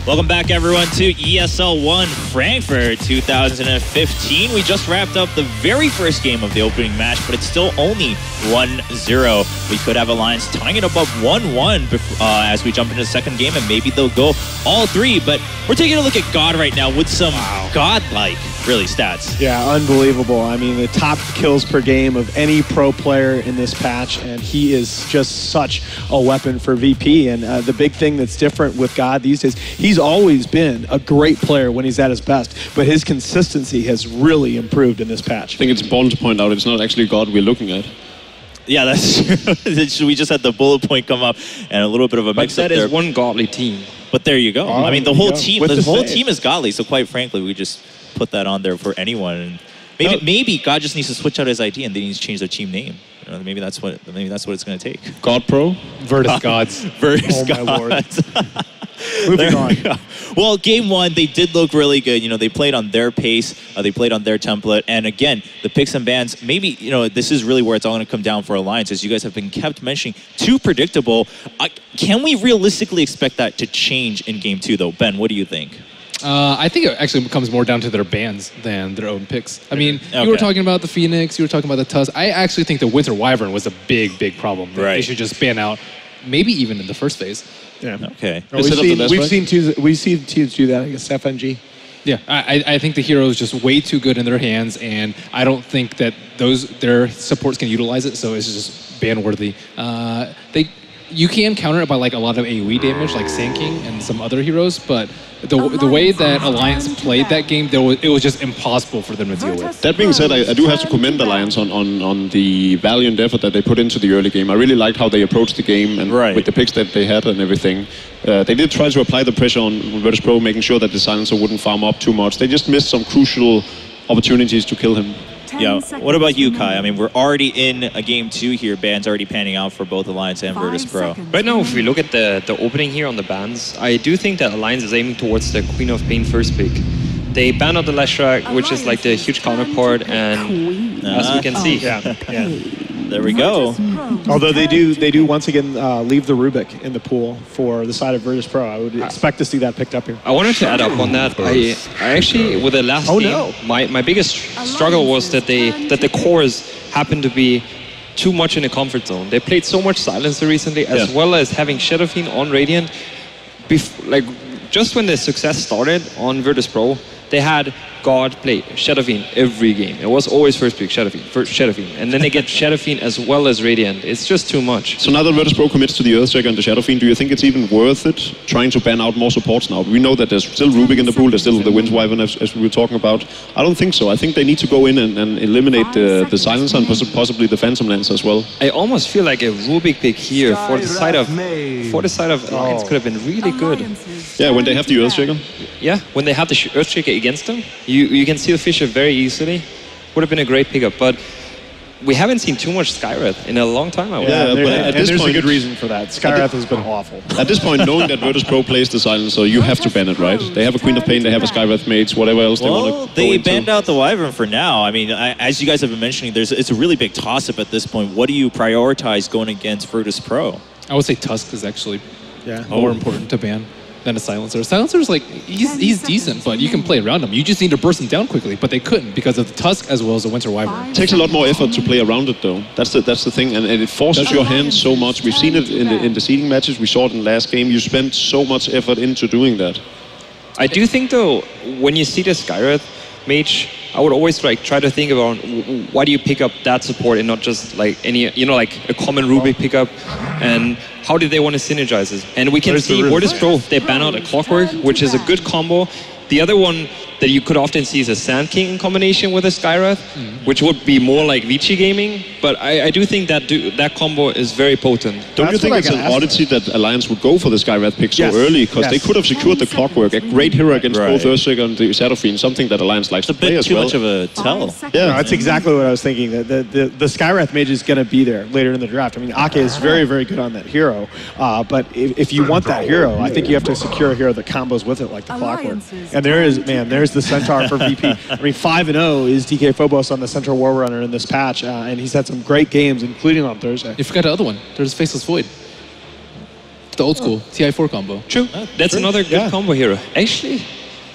Welcome back, everyone, to ESL One Frankfurt 2015. We just wrapped up the very first game of the opening match, but it's still only 1-0. We could have Alliance tying it above 1-1 as we jump into the second game, and maybe they'll go all three. But we're taking a look at God right now with some godlike, really, stats. Yeah, unbelievable. I mean, the top kills per game of any pro player in this patch, and he is just such a weapon for VP. And the big thing that's different with God these days, he's always been a great player when he's at his best, but his consistency has really improved in this patch. I think it's important to point out it's not actually God we're looking at. Yeah, that's true. We just had the bullet point come up and a little bit of a mix-up there. That is one godly team. But there you go. I mean, the whole team, team is godly. So quite frankly, we just put that on there for anyone. And maybe God just needs to switch out his ID and they need to change their team name. You know, maybe that's what it's going to take. God.Pro? Virtus Gods. Virtus Gods. My Lord. Moving on. Well, game one, they did look really good. You know, they played on their pace. They played on their template. And again, the picks and bans, maybe, you know, this is really where it's all going to come down for Alliance, as you guys have been kept mentioning, too predictable. Can we realistically expect that to change in game two, though? Ben, what do you think? I think it actually comes more down to their bans than their own picks. I mean, you were talking about the Phoenix, you were talking about the Tusk. I actually think the Winter Wyvern was a big, big problem. Right. They should just ban out, maybe even in the first phase. Yeah. Okay. We've seen teams do that against FNG. Yeah, I think the hero is just way too good in their hands, and I don't think that their supports can utilize it, so it's just ban-worthy. You can counter it by like a lot of AoE damage, like Sand King and some other heroes, but the way that Alliance played that game, it was just impossible for them to deal with. That being said, I do have to commend Alliance on the valiant effort that they put into the early game. I really liked how they approached the game and with the picks that they had and everything. They did try to apply the pressure on Virtus.Pro, making sure that the silencer wouldn't farm up too much. They just missed some crucial opportunities to kill him. Yeah. What about you, Kai? I mean, we're already in a game two here. Bans already panning out for both Alliance and Virtus.Pro. Right now, if we look at the opening here on the bans, I do think that Alliance is aiming towards the Queen of Pain first pick. They ban out the Leshrac, which is like the huge counterpart, and as we can see, there we go. Although they do once again leave the Rubik in the pool for the side of Virtus.Pro. I would expect to see that picked up here. I wanted to add up on that. I actually, with the last game, my biggest struggle was that the cores happened to be too much in a comfort zone. They played so much Silencer recently, as well as having Shadow Fiend on Radiant. Just when the success started on Virtus.Pro, they had God play Shadow Fiend every game. It was always first pick Shadow Fiend. And then they get Shadow Fiend as well as Radiant. It's just too much. So now that Virtus.Pro commits to the Earthshaker and the Shadow Fiend, do you think it's even worth it trying to ban out more supports now? We know that there's still Rubik in the pool, there's still the Winter Wyvern as we were talking about. I don't think so. I think they need to go in and eliminate the Silencer and possibly the Phantom Lance as well. I almost feel like a Rubik pick here for the side of Alliance could have been really good. Yeah, when they have the Earthshaker. Yeah, when they have the Earthshaker against them, you can seal Fisher very easily. Would have been a great pickup, but we haven't seen too much Skywrath in a long time. But at this point, there's a good reason for that. Skywrath has been awful. At this point, knowing that Virtus.Pro plays the Silencer, you have to ban it, right? They have a Queen of Pain, they have a Skywrath Mage, whatever else they want to they banned out the Wyvern for now. I mean, as you guys have been mentioning, it's a really big toss-up at this point. What do you prioritize going against Virtus.Pro? I would say Tusk is actually more important to ban than a Silencer. Silencer's like, he's decent, but you can play around him. You just need to burst him down quickly, but they couldn't because of the Tusk as well as the Winter Wyvern. It takes a lot more effort to play around it, though. That's the thing, and it forces your hands so much. We've seen it in the seeding matches. We saw it in the last game. You spent so much effort into doing that. I do think, though, when you see the Skywrath Mage, I would always try to think about why do you pick up that support and not just like any, like a common Rubik pickup, and how did they want to synergize this? And we can see Virtus.Pro, they ban out a Clockwork, which is a good combo. The other one that you could often see is a Sand King in combination with a Skywrath, which would be more like Vici gaming. But I do think that combo is very potent. Don't you think it's an oddity that Alliance would go for the Skywrath pick so early? Because they could have secured the Clockwork, a great hero against both Earthshaker and the Shadow Fiend, something that Alliance likes to play as well. It's a bit too much of a tell. Yeah, no, that's exactly what I was thinking. The Skywrath Mage is going to be there later in the draft. I mean, Ake is very, very good on that hero. But if you want that hero, I think you have to secure a hero that combos with it, like the Clockwork. And there's the Centaur for VP. I mean, 5-0 is DK Phobos on the Centaur War Runner in this patch, and he's had some great games, including on Thursday. You forgot the other one. There's Faceless Void. The old school TI4 combo. True. That's another good combo hero. Actually,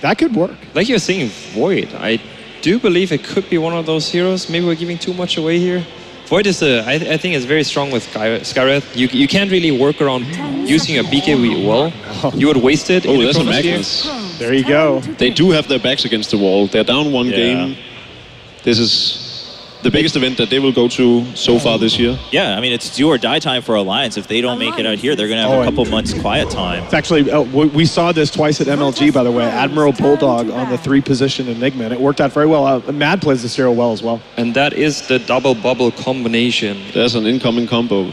that could work. Like you're saying, Void. I do believe it could be one of those heroes. Maybe we're giving too much away here. Void is I think is very strong with Skywrath. You can't really work around using a BKB well. You would waste it. Oh, that's a Magnus. There you go. They do have their backs against the wall. They're down one game. This is the biggest event that they will go to so far this year. Yeah, I mean, it's do or die time for Alliance. If they don't make it out here, they're going to have a couple months quiet time. It's actually, we saw this twice at MLG, by the way. Admiral Bulldog on the 3-position Enigma, and it worked out very well. Mad plays this hero well as well. And that is the double bubble combination. There's an incoming combo.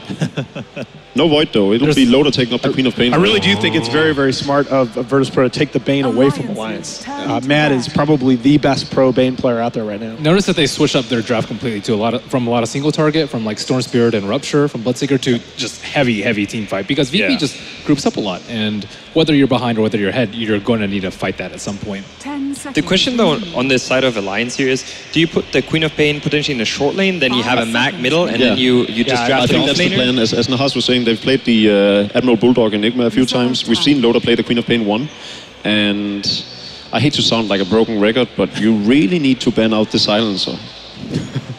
No Void, though. It'll be Loda taking up the Queen of Pain. I really do think it's very, very smart of Virtus.Pro to take the Bane away from Alliance. Mad is probably the best pro Bane player out there right now. Notice that they switched up their draft completely to from a lot of single target, from like Storm Spirit and Rupture, from Bloodseeker to just heavy team fight, because VP just groups up a lot, and whether you're behind or whether you're ahead, you're going to need to fight that at some point. The question though on this side of Alliance here is, do you put the Queen of Pain potentially in the short lane, then you have a Mag middle, and then you just draft the I think that's the plan. As Nahas was saying, they've played the Admiral Bulldog Enigma a few times. We've seen Loda play the Queen of Pain 1, and I hate to sound like a broken record, but you really need to ban out the silencer.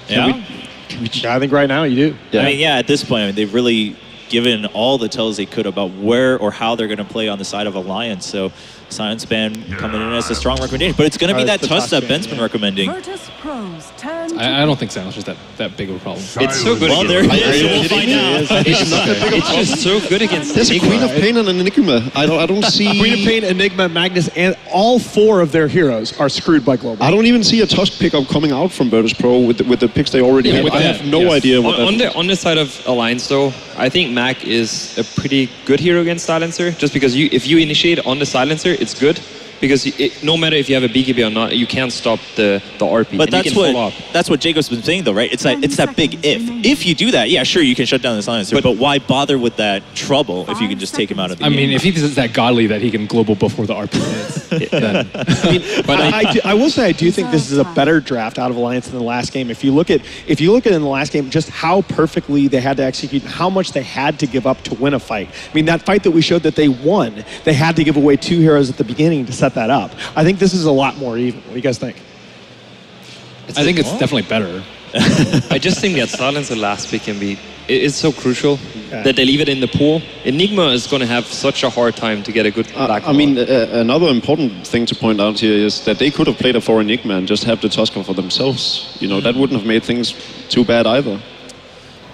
I think right now you do. Yeah. I mean, at this point, I mean, they've really given all the tells they could about where or how they're going to play on the side of Alliance. So Silence Ban coming in as a strong recommendation. But it's going to be that touch that Ben's been recommending. I don't think Silence is that big of a problem. It's so good against we'll find out. It's just so good against There's a Queen of Pain and an Enigma. I don't see... Queen of Pain, Enigma, Magnus, and all 4 of their heroes are screwed by Global. I don't even see a Tusk pickup coming out from Virtus.Pro with the picks they already have. I have no idea what on the side of Alliance, though, I think Mac is a pretty good hero against Silencer, just because if you initiate on the Silencer, it's good. Because no matter if you have a BKB or not, you can't stop the RP. But that's what Jacob's been saying, though, right? It's that big if. If you do that, yeah, sure, you can shut down the Silencer, but why bother with that trouble if you can just take him out of the game? I mean, if he's that godly that he can global before the RP hits, then... I will say I do think this is a better draft out of Alliance than the last game. If you look at in the last game, just how perfectly they had to execute, how much they had to give up to win a fight. I mean, that fight that we showed that they won, they had to give away 2 heroes at the beginning to set that up. I think this is a lot more even. What do you guys think? I think it's definitely better. I just think that Silencer last pick can be... It's so crucial that they leave it in the pool. Enigma is going to have such a hard time to get a good black. I mean, another important thing to point out here is that they could have played a 4 Enigma and just have the Tusker for themselves. You know, that wouldn't have made things too bad either.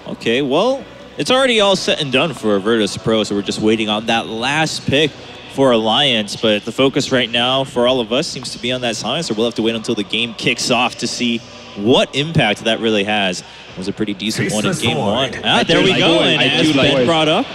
Okay, well, it's already all set and done for Virtus.Pro, so we're just waiting on that last pick for Alliance, but the focus right now for all of us seems to be on that Silencer. We'll have to wait until the game kicks off to see what impact that really has. It was a pretty decent one in game 1. There we go, and as Ben brought up.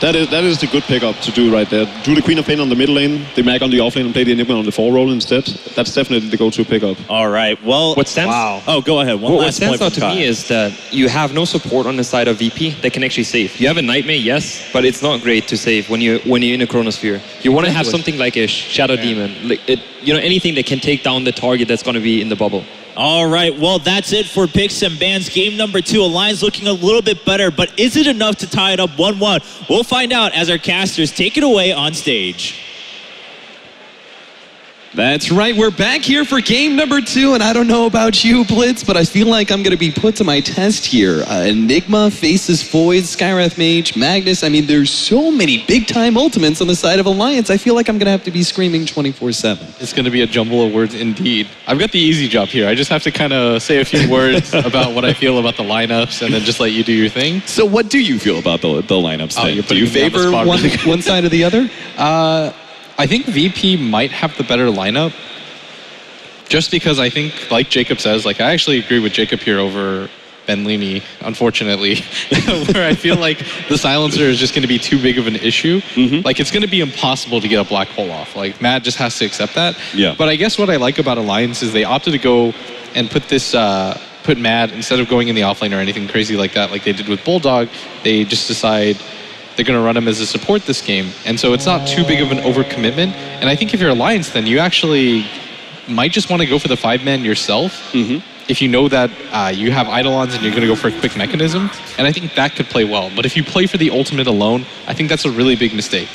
That is the good pickup to do right there. Do the Queen of Pain on the mid lane, the Mag on the off lane, and play the Enigma on the 4 roll instead. That's definitely the go-to pickup. All right, well... What stands... Oh, go ahead. What stands out to me is that you have no support on the side of VP that can actually save. You have a Nightmare, yes, but it's not great to save when you're in a Chronosphere. You want to have something like a Shadow Demon, like anything that can take down the target that's going to be in the bubble. All right, well, that's it for picks and bans. Game number 2, Alliance looking a little bit better, but is it enough to tie it up 1-1? We'll find out as our casters take it away on stage. That's right, we're back here for game number 2, and I don't know about you, Blitz, but I feel like I'm going to be put to my test here. Enigma faces Void, Skywrath Mage, Magnus. I mean, there's so many big-time ultimates on the side of Alliance. I feel like I'm going to have to be screaming 24/7. It's going to be a jumble of words indeed. I've got the easy job here. I just have to kind of say a few words about what I feel about the lineups and then just let you do your thing. So what do you feel about the lineups then? Do you favor one side or the other? I think VP might have the better lineup, just because I think, like Jacob says, like I actually agree with Jacob here over Ben Leamy, unfortunately, where I feel like the Silencer is just going to be too big of an issue. Like it's going to be impossible to get a black hole off. Like Matt just has to accept that. Yeah. But I guess what I like about Alliance is they opted to go and put this, put Mad, instead of going in the offlane or anything crazy like that, like they did with Bulldog, they just decide they're going to run him as a support this game. And so it's not too big of an overcommitment. And I think if you're Alliance, then you actually might just want to go for the 5-man yourself if you know that you have Eidolons and you're going to go for a quick mechanism, and I think that could play well. But if you play for the ultimate alone, I think that's a really big mistake.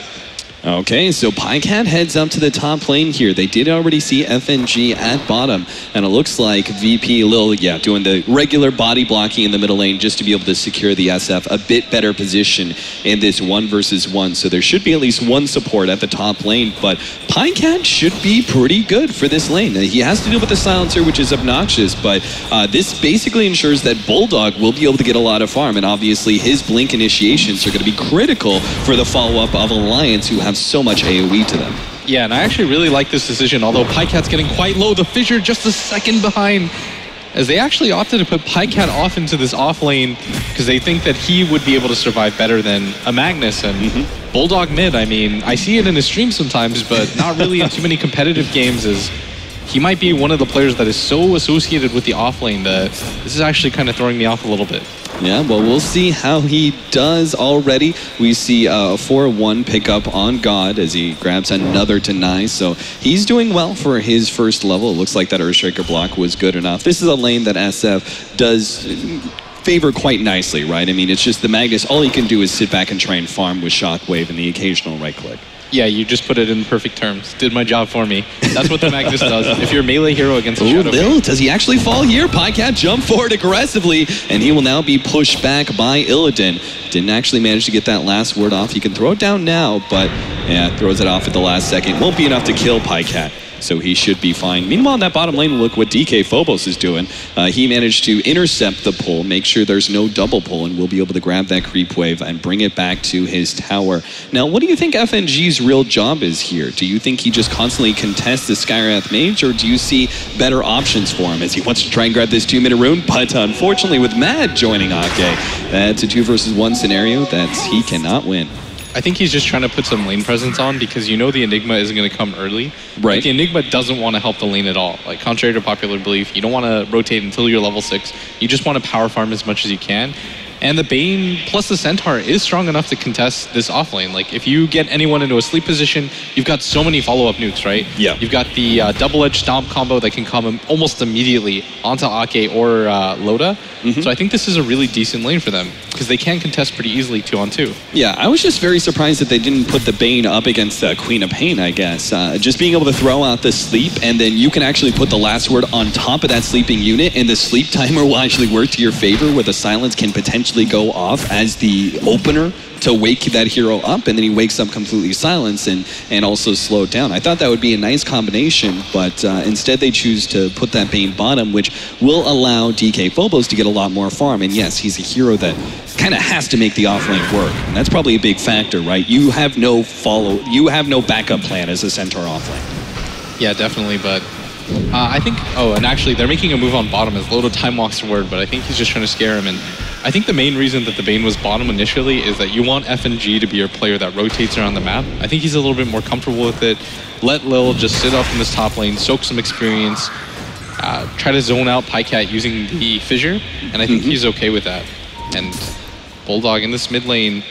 Okay, so PyCat heads up to the top lane here. They did already see FNG at bottom, and it looks like VP Lil, doing the regular body blocking in the middle lane just to be able to secure the SF. A bit better position in this 1v1, so there should be at least one support at the top lane, but PyCat should be pretty good for this lane. He has to deal with the silencer, which is obnoxious, but this basically ensures that Bulldog will be able to get a lot of farm, and obviously his blink initiations are going to be critical for the follow-up of Alliance, who have so much AoE to them. Yeah, and I actually really like this decision, although PyCat's getting quite low. The Fissure just a second behind, as they actually opted to put PyCat off into this off lane because they think that he would be able to survive better than a Magnus. And Bulldog mid, I mean, I see it in his stream sometimes, but not really in too many competitive games, as he might be one of the players that is so associated with the off lane that this is actually kind of throwing me off a little bit. Yeah, well, we'll see how he does already. We see a 4-1 pickup on God as he grabs another deny. So he's doing well for his first level. It looks like that Earthshaker block was good enough. This is a lane that SF does favor quite nicely, right? I mean, it's just the Magnus, all he can do is sit back and try and farm with Shockwave and the occasional right click. Yeah, you just put it in perfect terms. Did my job for me. That's what the Magnus does. If you're a melee hero against a Shadow Lil, does he actually fall here? PyCat jump forward aggressively, and he will now be pushed back by Illidan. Didn't actually manage to get that last word off. He can throw it down now, but yeah, throws it off at the last second. Won't be enough to kill PyCat, so he should be fine. Meanwhile, in that bottom lane, look what DK Phobos is doing. He managed to intercept the pull, make sure there's no double pull, and will be able to grab that creep wave and bring it back to his tower. Now, what do you think FNG's real job is here? Do you think he just constantly contests the Skywrath Mage, or do you see better options for him as he wants to try and grab this 2-minute rune? But unfortunately, with Mad joining Ake, that's a 2-versus-1 scenario that he cannot win. I think he's just trying to put some lane presence on because you know the Enigma isn't going to come early. Right. Like, the Enigma doesn't want to help the lane at all. Like, contrary to popular belief, you don't want to rotate until you're level 6. You just want to power farm as much as you can. And the Bane plus the Centaur is strong enough to contest this off lane. Like, if you get anyone into a sleep position, you've got so many follow-up nukes, right? Yeah. You've got the double-edged stomp combo that can come almost immediately onto Ake or Loda. So I think this is a really decent lane for them because they can contest pretty easily 2-on-2. Yeah, I was just very surprised that they didn't put the Bane up against the Queen of Pain, I guess. Just being able to throw out the sleep, and then you can actually put the last word on top of that sleeping unit, and the sleep timer will actually work to your favor, where the silence can potentially go off as the opener to wake that hero up, and then he wakes up completely silenced and also slowed down. I thought that would be a nice combination, but instead they choose to put that Bane bottom, which will allow DK Phobos to get a lot more farm. And yes, he's a hero that kind of has to make the offlane work, and that's probably a big factor, right? You have no backup plan as a Centaur offlane. Yeah, definitely, but I think, and actually they're making a move on bottom as Loda time walks forward, but I think he's just trying to scare him. And I think the main reason that the Bane was bottom initially is that you want FNG to be your player that rotates around the map. I think he's a little bit more comfortable with it. Let Lil just sit up in this top lane, soak some experience, try to zone out PyCat using the Fissure, and I think he's okay with that. And Bulldog in this mid lane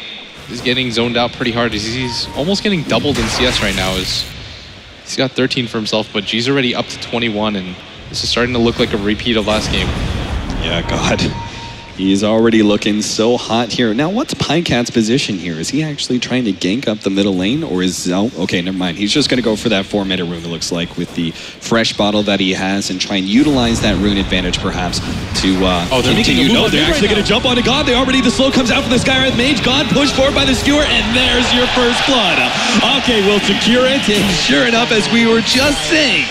is getting zoned out pretty hard. He's almost getting doubled in CS right now. He's got 13 for himself, but G's already up to 21, and this is starting to look like a repeat of last game. Yeah, God. He's already looking so hot here. Now, what's PyCat's position here? Is he actually trying to gank up the middle lane, or is... Oh, okay, never mind. He's just going to go for that 4-minute rune, it looks like, with the fresh bottle that he has, and try and utilize that rune advantage, perhaps, to continue. No, they're actually going to jump onto God. The slow comes out from the Skywrath Mage. God pushed forward by the skewer, and there's your first blood. Okay, we'll secure it, and sure enough, as we were just saying,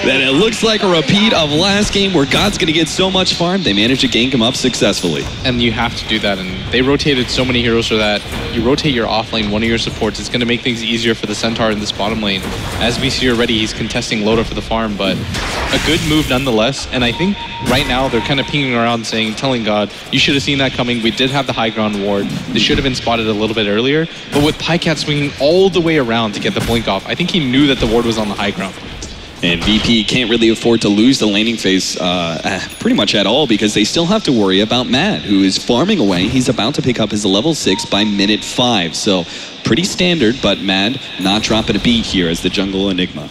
that it looks like a repeat of last game where God's going to get so much farm, they managed to gank him up successfully. And you have to do that, and they rotated so many heroes for that. You rotate your off lane, one of your supports, it's going to make things easier for the Centaur in this bottom lane. As we see already, he's contesting Loda for the farm, but a good move nonetheless. And I think right now they're kind of pinging around telling God, you should have seen that coming. We did have the high ground ward. This should have been spotted a little bit earlier, but with PyCat swinging all the way around to get the blink off, I think he knew that the ward was on the high ground. And VP can't really afford to lose the laning phase pretty much at all, because they still have to worry about Mad, who is farming away. He's about to pick up his level 6 by minute 5. So pretty standard, but Mad not dropping a beat here as the jungle Enigma.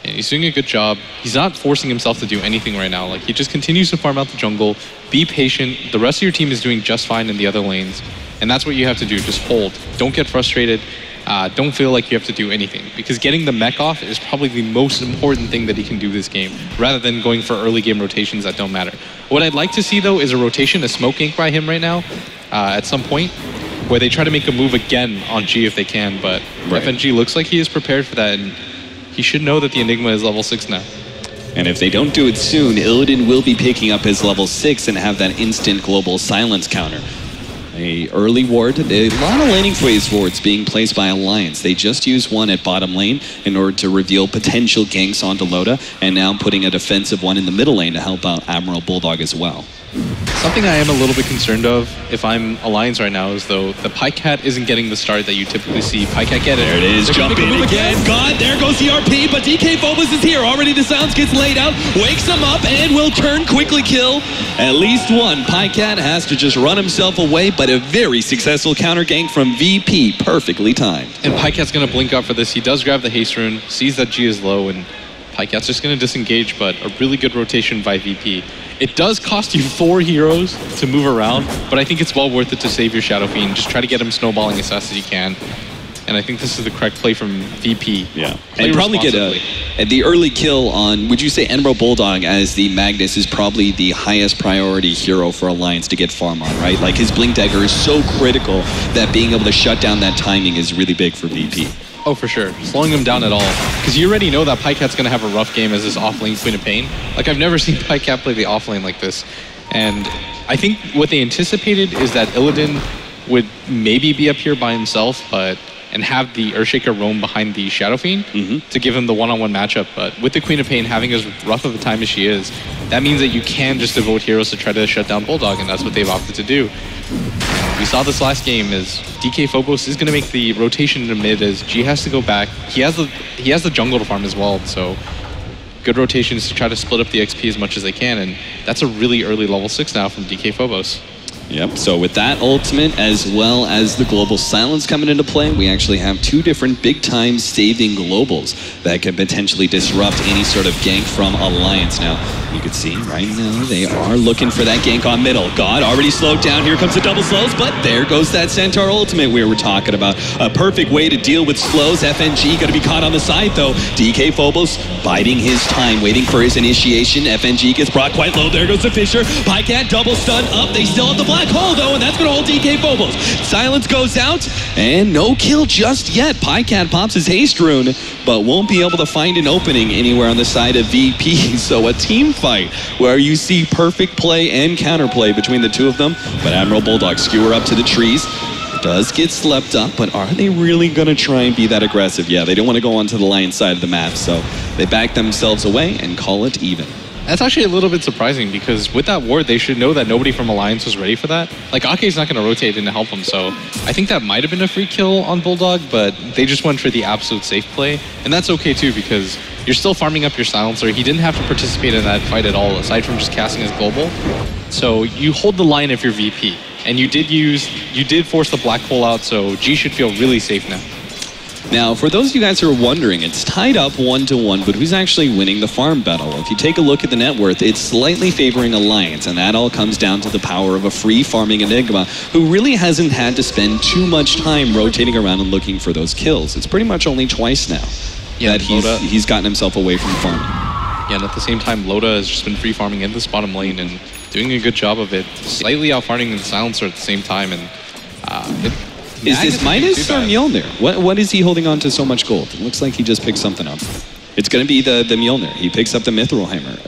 And he's doing a good job. He's not forcing himself to do anything right now. Like, he just continues to farm out the jungle, be patient. The rest of your team is doing just fine in the other lanes. And that's what you have to do, just hold. Don't get frustrated. Don't feel like you have to do anything. Because getting the mech off is probably the most important thing that he can do this game, rather than going for early game rotations that don't matter. What I'd like to see, though, is a rotation, a smoke gank by him right now, at some point, where they try to make a move again on G if they can, but FNG looks like he is prepared for that, and he should know that the Enigma is level 6 now. And if they don't do it soon, Illidan will be picking up his level 6 and have that instant global silence counter. A early ward, a lot of laning phase wards being placed by Alliance. They just used one at bottom lane in order to reveal potential ganks onto Loda, and now putting a defensive one in the middle lane to help out Admiral Bulldog as well. Something I am a little bit concerned of, if I'm Alliance right now, is though the Pycat isn't getting the start that you typically see Pycat get it. There it is, jump in again. God, there goes the RP, but DK Phobos is here. Already the silence gets laid out, wakes him up, and will turn, quickly kill at least one. Pycat has to just run himself away, but a very successful counter gank from VP, perfectly timed. And Pycat's going to blink up for this. He does grab the haste rune, sees that G is low, and Pycat's just going to disengage, but a really good rotation by VP. It does cost you 4 heroes to move around, but I think it's well worth it to save your Shadow Fiend. Just try to get him snowballing as fast as you can. And I think this is the correct play from VP. Yeah, and probably get the early kill on, would you say Admiral Bulldog as the Magnus is probably the highest priority hero for Alliance to get farm on, right? Like his Blink Dagger is so critical that being able to shut down that timing is really big for VP. Oh, for sure. Slowing him down at all. Because you already know that Pycat's going to have a rough game as his off-lane Queen of Pain. Like, I've never seen Pycat play the off-lane like this. And I think what they anticipated is that Illidan would maybe be up here by himself, and have the Earthshaker roam behind the Shadow Fiend to give him the one-on-one matchup. But with the Queen of Pain having as rough of a time as she is, that means that you can just devote heroes to try to shut down Bulldog, and that's what they've opted to do. We saw this last game as DK Phobos is going to make the rotation in the mid as G has to go back. He has the jungle to farm as well, so good rotations to try to split up the XP as much as they can, and that's a really early level 6 now from DK Phobos. Yep, so with that ultimate as well as the global silence coming into play, we actually have 2 different big-time saving globals that can potentially disrupt any sort of gank from Alliance. Now, you can see right now they are looking for that gank on middle. God already slowed down. Here comes the double slows, but there goes that Centaur ultimate we were talking about. A perfect way to deal with slows. FNG going to be caught on the side, though. DK Phobos biding his time, waiting for his initiation. FNG gets brought quite low. There goes the Fisher. Pycat double stun up. They still have the black hole, though, and that's going to hold DK Phobos. Silence goes out, and no kill just yet. Pycat pops his haste rune, but won't be able to find an opening anywhere on the side of VP. So a team fight where you see perfect play and counterplay between the two of them. But Admiral Bulldog skewer up to the trees. Does get slept up, but are they really going to try and be that aggressive? Yeah, they don't want to go onto the Lion side of the map, so they back themselves away and call it even. That's actually a little bit surprising because with that ward, they should know that nobody from Alliance was ready for that. Like, Ake's not going to rotate in to help him, so I think that might have been a free kill on Bulldog, but they just went for the absolute safe play. And that's okay, too, because you're still farming up your silencer. He didn't have to participate in that fight at all, aside from just casting his global. So you hold the line if you're VP. And you did force the black hole out, so G should feel really safe now. Now, for those of you guys who are wondering, it's tied up 1-1, but who's actually winning the farm battle? If you take a look at the net worth, it's slightly favoring Alliance, and that all comes down to the power of a free farming Enigma, who really hasn't had to spend too much time rotating around and looking for those kills. It's pretty much only twice now that he's gotten himself away from farming. Yeah, and at the same time, Loda has just been free farming in this bottom lane and doing a good job of it, slightly out farming the silencer at the same time, and is this Midas or Mjolnir? What is he holding on to so much gold? It looks like he just picked something up. It's going to be the Mjolnir. He picks up the Mithril Hammer.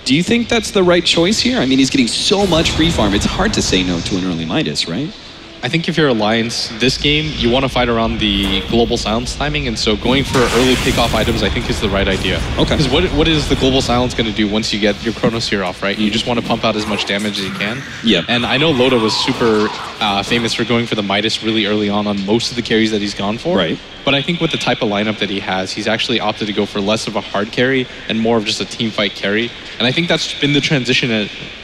Do you think that's the right choice here? I mean, he's getting so much free farm. It's hard to say no to an early Midas, right? I think if you're Alliance, this game, you want to fight around the global silence timing, and so going for early pick-off items, I think, is the right idea. Okay. Because what is the global silence going to do once you get your Chronosphere off, right? You just want to pump out as much damage as you can. Yeah. And I know Loda was super famous for going for the Midas really early on most of the carries that he's gone for. Right. But I think with the type of lineup that he has, he's actually opted to go for less of a hard carry and more of just a team fight carry. And I think that's been the transition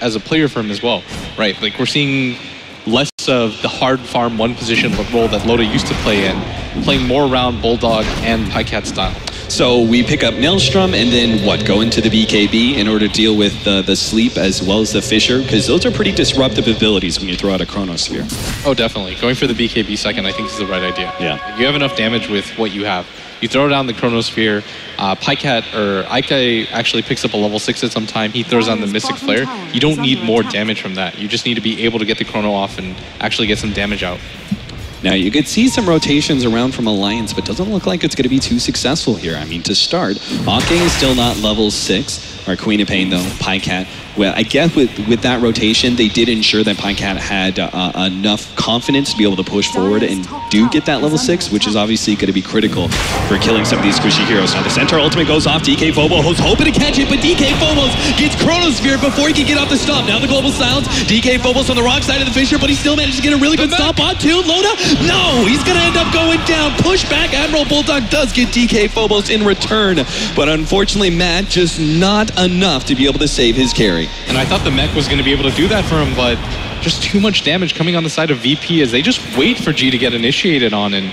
as a player for him as well, right? Like, we're seeing less of the hard farm one position role that Loda used to play in, playing more around Bulldog and Pycat style. So we pick up Maelstrom and then what? Go into the BKB in order to deal with the Sleep as well as the Fissure, because those are pretty disruptive abilities when you throw out a Chronosphere. Oh, definitely. Going for the BKB second, I think, is the right idea. Yeah. You have enough damage with what you have. You throw down the Chronosphere. Pycat or Ike actually picks up a level 6 at some time. He throws on the Mystic Flare. You don't need more damage from that. You just need to be able to get the Chrono off and actually get some damage out. Now, you could see some rotations around from Alliance, but doesn't look like it's going to be too successful here. I mean, to start, Ake is still not level 6. Our Queen of Pain, though, Pycat. Well, I guess with that rotation, they did ensure that Pycat had enough confidence to be able to push forward and do get that level 6, which is obviously going to be critical for killing some of these squishy heroes. Now, the Centaur ultimate goes off. DK Phobos was hoping to catch it, but DK Phobos gets Chronosphere before he can get off the stomp. Now the Global Silence. DK Phobos on the wrong side of the Fissure, but he still managed to get a really good stomp onto Loda. No, he's going to end up going down. Push back. Admiral Bulldog does get DK Phobos in return, but unfortunately, Matt just not enough to be able to save his carry. And I thought the mech was going to be able to do that for him, but just too much damage coming on the side of VP as they just wait for G to get initiated on, and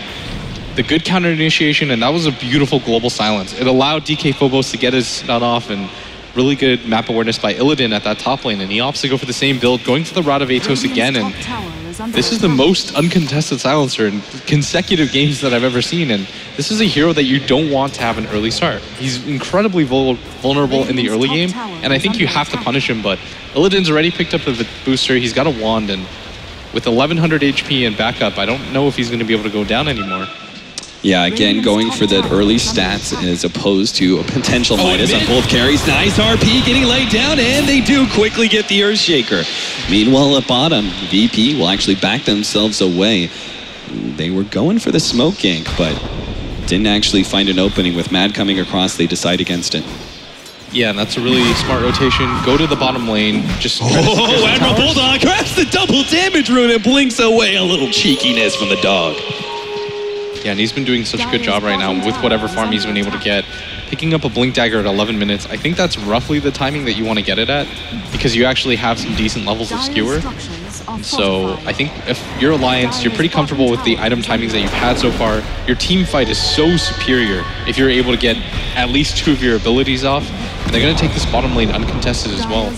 the good counter initiation, and that was a beautiful Global Silence. It allowed DK Phobos to get his stun off, and really good map awareness by Illidan at that top lane, and he opts to go for the same build, going for the Rod of Atos again, and this is the most uncontested silencer in consecutive games that I've ever seen, and this is a hero that you don't want to have an early start. He's incredibly vulnerable in the early game, and I think you have to punish him, but Illidan's already picked up the booster, he's got a wand, and with 1100 HP and backup, I don't know if he's going to be able to go down anymore. Yeah, again, going for the early stats as opposed to a potential Midas on both carries. Nice RP getting laid down, and they do quickly get the Earthshaker. Meanwhile, at bottom, VP will actually back themselves away. They were going for the smoke gank, but didn't actually find an opening. With Mad coming across, they decide against it. Yeah, and that's a really smart rotation. Go to the bottom lane. Just Admiral Bulldog grabs the double damage rune and blinks away. A little cheekiness from the dog. Yeah, and he's been doing such a good job right now with whatever farm he's been able to get. Picking up a Blink Dagger at 11 minutes, I think that's roughly the timing that you want to get it at, because you actually have some decent levels of skewer. And so I think if you're Alliance, you're pretty comfortable with the item timings that you've had so far. Your team fight is so superior if you're able to get at least 2 of your abilities off. And they're going to take this bottom lane uncontested as well.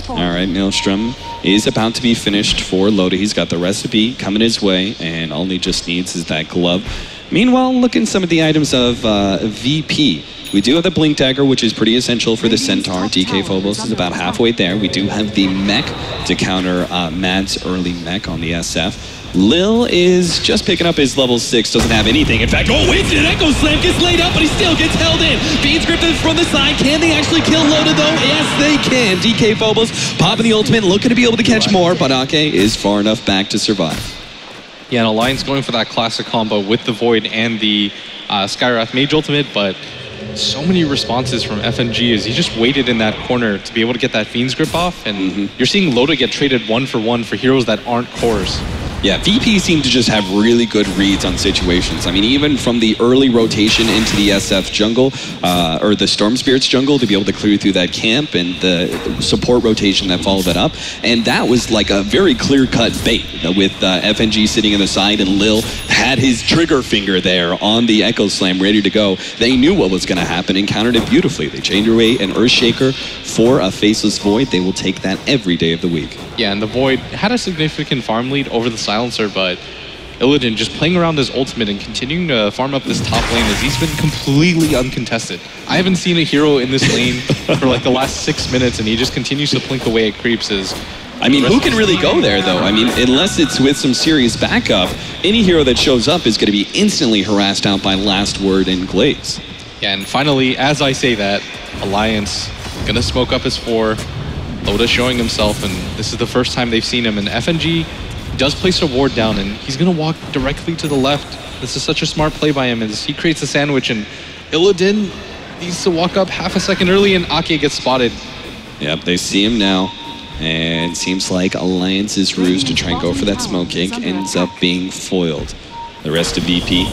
All right, Maelstrom is about to be finished for Loda. He's got the recipe coming his way, and all he just needs is that glove. Meanwhile, look at some of the items of VP. We do have the Blink Dagger, which is pretty essential for the Centaur. DK Phobos is about halfway there. We do have the mech to counter Mad's early mech on the SF. Lil is just picking up his level 6, doesn't have anything. In fact, instant Echo Slam gets laid up, but he still gets held in. Beans Griffin from the side. Can they actually kill Loda, though? Yes, they can. DK Phobos popping the ultimate, looking to be able to catch more, but Ake is far enough back to survive. Yeah, and Alliance going for that classic combo with the Void and the Skywrath Mage ultimate, but so many responses from FNG as he just waited in that corner to be able to get that Fiend's Grip off, and you're seeing Loda get traded 1-for-1 for heroes that aren't cores. Yeah, VP seemed to just have really good reads on situations. I mean, even from the early rotation into the SF jungle, or the Storm Spirits jungle, to be able to clear through that camp, and the support rotation that followed that up. And that was like a very clear-cut bait, with FNG sitting on the side, and Lil had his trigger finger there on the Echo Slam ready to go. They knew what was going to happen and countered it beautifully. They changed away an Earthshaker for a Faceless Void. They will take that every day of the week. Yeah, and the Void had a significant farm lead over the Silencer, but Illidan just playing around his ultimate and continuing to farm up this top lane as he's been completely uncontested. I haven't seen a hero in this lane for like the last 6 minutes, and he just continues to plink away at creeps. I mean, who can really go there, though? I mean, unless it's with some serious backup, any hero that shows up is going to be instantly harassed out by Last Word and Glaze. Yeah, and finally, as I say that, Alliance going to smoke up his 4. Loda showing himself, and this is the first time they've seen him. And FNG does place a ward down, and he's going to walk directly to the left. This is such a smart play by him as he creates a sandwich, and Illidan needs to walk up half a second early, and Ake gets spotted. Yep, they see him now, and it seems like Alliance's ruse to try and go for that smoke kick ends up being foiled. The rest of VP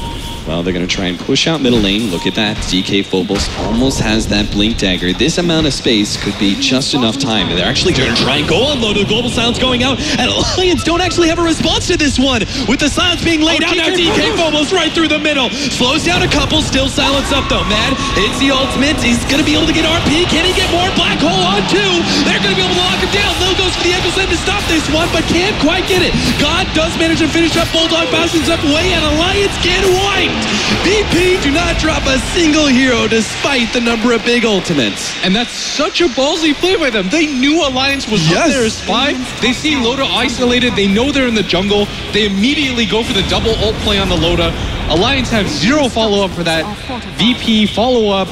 Well, they're going to try and push out middle lane. Look at that. DK Phobos almost has that Blink Dagger. This amount of space could be just enough time. They're actually going to try and go on low. The Global Silence going out. And Alliance don't actually have a response to this one. With the Silence being laid out, now DK Phobos right through the middle. Slows down a couple, still Silence up though. Mad hits the ultimate. He's going to be able to get RP. Can he get more? Black Hole on 2. They're going to be able to lock him down. Lil goes for the Echo Slam to stop this one, but can't quite get it. God does manage to finish up. Bulldog bounces up away, and Alliance get wiped. VP do not drop a single hero despite the number of big ultimates. And that's such a ballsy play by them. They knew Alliance was up there as spy. They see Loda isolated. They know they're in the jungle. They immediately go for the double ult play on the Loda. Alliance have 0 follow-up for that. VP follow-up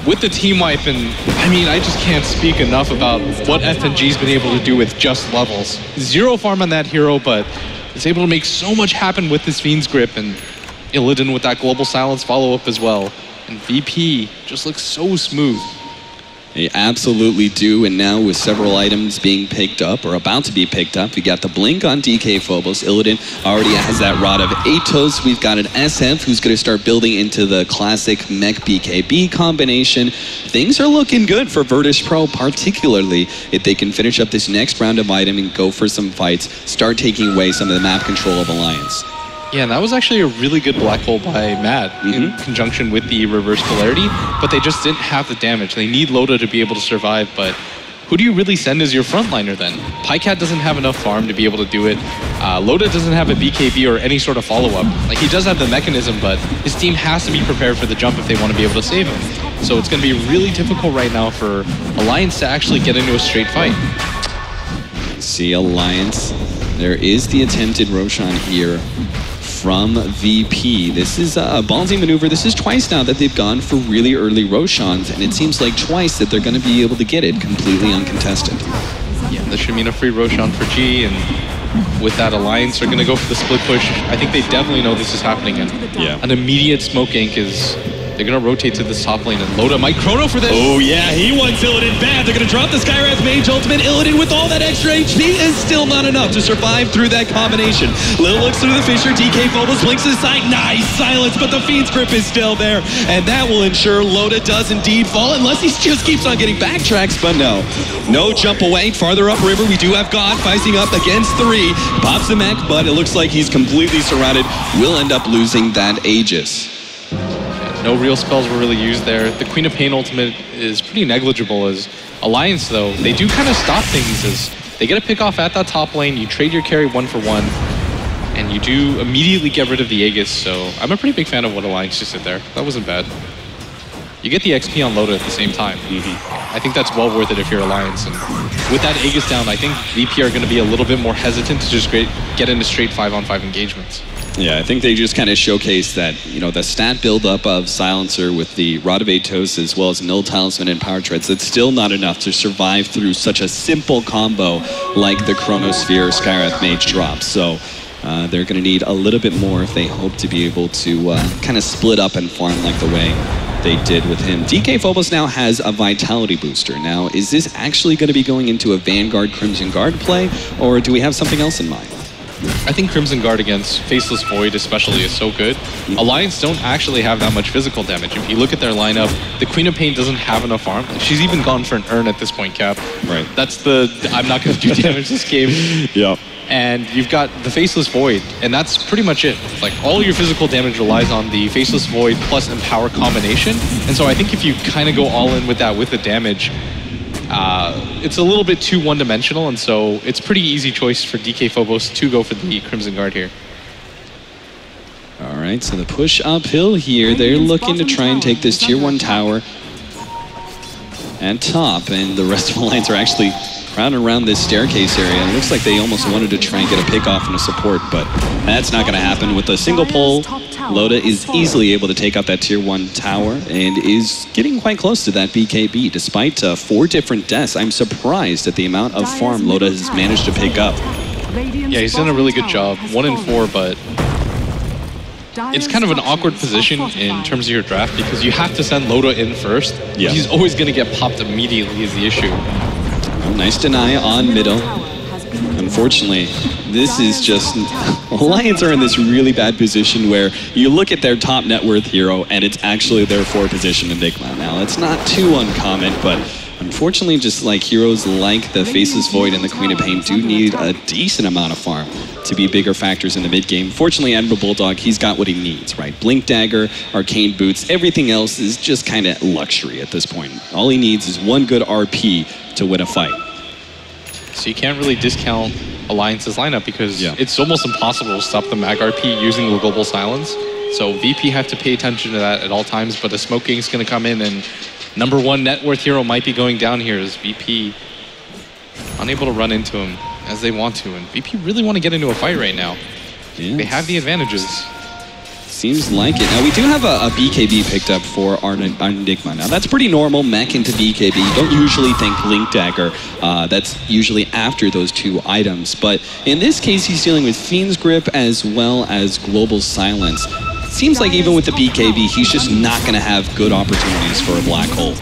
with the team wipe, and I mean, I just can't speak enough about what FNG's been able to do with just levels. 0 farm on that hero, but is able to make so much happen with this Fiend's Grip, and Illidan with that Global Silence follow-up as well. And VP just looks so smooth. They absolutely do, and now with several items being picked up, or about to be picked up, we got the Blink on DK Phobos. Illidan already has that Rod of Atos. We've got an SF who's going to start building into the classic Mech BKB combination. Things are looking good for Virtus.Pro, particularly if they can finish up this next round of item and go for some fights, start taking away some of the map control of Alliance. Yeah, and that was actually a really good black hole by Mad in conjunction with the reverse polarity, but they just didn't have the damage. They need Loda to be able to survive, but who do you really send as your frontliner then? Pycat doesn't have enough farm to be able to do it. Loda doesn't have a BKB or any sort of follow-up. Like, he does have the mechanism, but his team has to be prepared for the jump if they want to be able to save him. So it's going to be really difficult right now for Alliance to actually get into a straight fight. See Alliance. There is the attempted Roshan here from VP. This is a ballsy maneuver. This is twice now that they've gone for really early Roshans, and it seems like twice that they're going to be able to get it completely uncontested. Yeah, this should mean a free Roshan for G, and with that Alliance, they're going to go for the split push. I think they definitely know this is happening, and an immediate smoke gank is... They're going to rotate to this top lane, and Loda might chrono for this. Oh yeah, he wants Illidan bad. They're going to drop the Skywrath Mage ultimate. Illidan with all that extra HP is still not enough to survive through that combination. Lil looks through the Fisher. DK Phobos blinks his side. Nice silence, but the Fiend's Grip is still there. And that will ensure Loda does indeed fall, unless he just keeps on getting backtracks. But no jump away. Farther upriver, we do have God facing up against 3. Pops the mech, but it looks like he's completely surrounded. Will end up losing that Aegis. No real spells were really used there. The Queen of Pain ultimate is pretty negligible as Alliance, though. They do kind of stop things as they get a pick off at that top lane. You trade your carry 1 for 1, and you do immediately get rid of the Aegis. So I'm a pretty big fan of what Alliance just did there. That wasn't bad. You get the XP on Loda at the same time. I think that's well worth it if you're Alliance. And with that Aegis down, I think VP are going to be a little bit more hesitant to just get into straight 5-on-5 engagements. Yeah, I think they just kind of showcased that, you know, the stat buildup of Silencer with the Rod of Atos as well as Null Talisman and Power Treads, that's still not enough to survive through such a simple combo like the Chronosphere Skywrath Mage drop. So they're going to need a little bit more if they hope to be able to kind of split up and farm like the way they did with him. DK Phobos now has a Vitality booster. Now, is this actually going to be going into a Vanguard Crimson Guard play, or do we have something else in mind? I think Crimson Guard against Faceless Void especially is so good. Alliance don't actually have that much physical damage. If you look at their lineup, the Queen of Pain doesn't have enough farm. She's even gone for an Urn at this point, Cap. Right. That's the, I'm not going to do damage this game. Yeah. And you've got the Faceless Void, and that's pretty much it. Like, all your physical damage relies on the Faceless Void plus Empower combination. And so I think if you kind of go all in with that with the damage, it's a little bit too one-dimensional, and so it's pretty easy choice for DK Phobos to go for the Crimson Guard here. All right, so the push uphill here. They're looking to try and take this tier 1 tower at top, and the rest of the lines are actually crowded around this staircase area. It looks like they almost wanted to try and get a pick off and a support, but that's not going to happen. With a single pull, Loda is easily able to take out that tier 1 tower and is getting quite close to that BKB. Despite 4 different deaths, I'm surprised at the amount of farm Loda has managed to pick up. Yeah, he's done a really good job. 1 in 4, but it's kind of an awkward position in terms of your draft because you have to send Loda in first. Yeah. He's always going to get popped immediately is the issue. Oh, nice deny on middle. Unfortunately, this is just a Alliance are in this really bad position where you look at their top net worth hero and it's actually their 4 position Enigma. Now, it's not too uncommon, but unfortunately, just like heroes like the Faceless Void and the Queen of Pain do need a decent amount of farm to be bigger factors in the mid game. Fortunately, Admiral Bulldog, he's got what he needs, right? Blink Dagger, Arcane Boots, everything else is just kind of luxury at this point. All he needs is one good RP to win a fight. So you can't really discount Alliance's lineup because it's almost impossible to stop the Mag RP using the Global Silence. So VP have to pay attention to that at all times, but the Smoke King's going to come in and #1 net worth hero might be going down here as VP unable to run into him as they want to. And VP really want to get into a fight right now. Yeah. They have the advantages. Seems like it. Now, we do have a BKB picked up for our Enigma. Now, that's pretty normal, mech into BKB. You don't usually think Blink Dagger. That's usually after those 2 items. But in this case, he's dealing with Fiend's Grip as well as Global Silence. Seems like even with the BKB, he's just not going to have good opportunities for a Black Hole.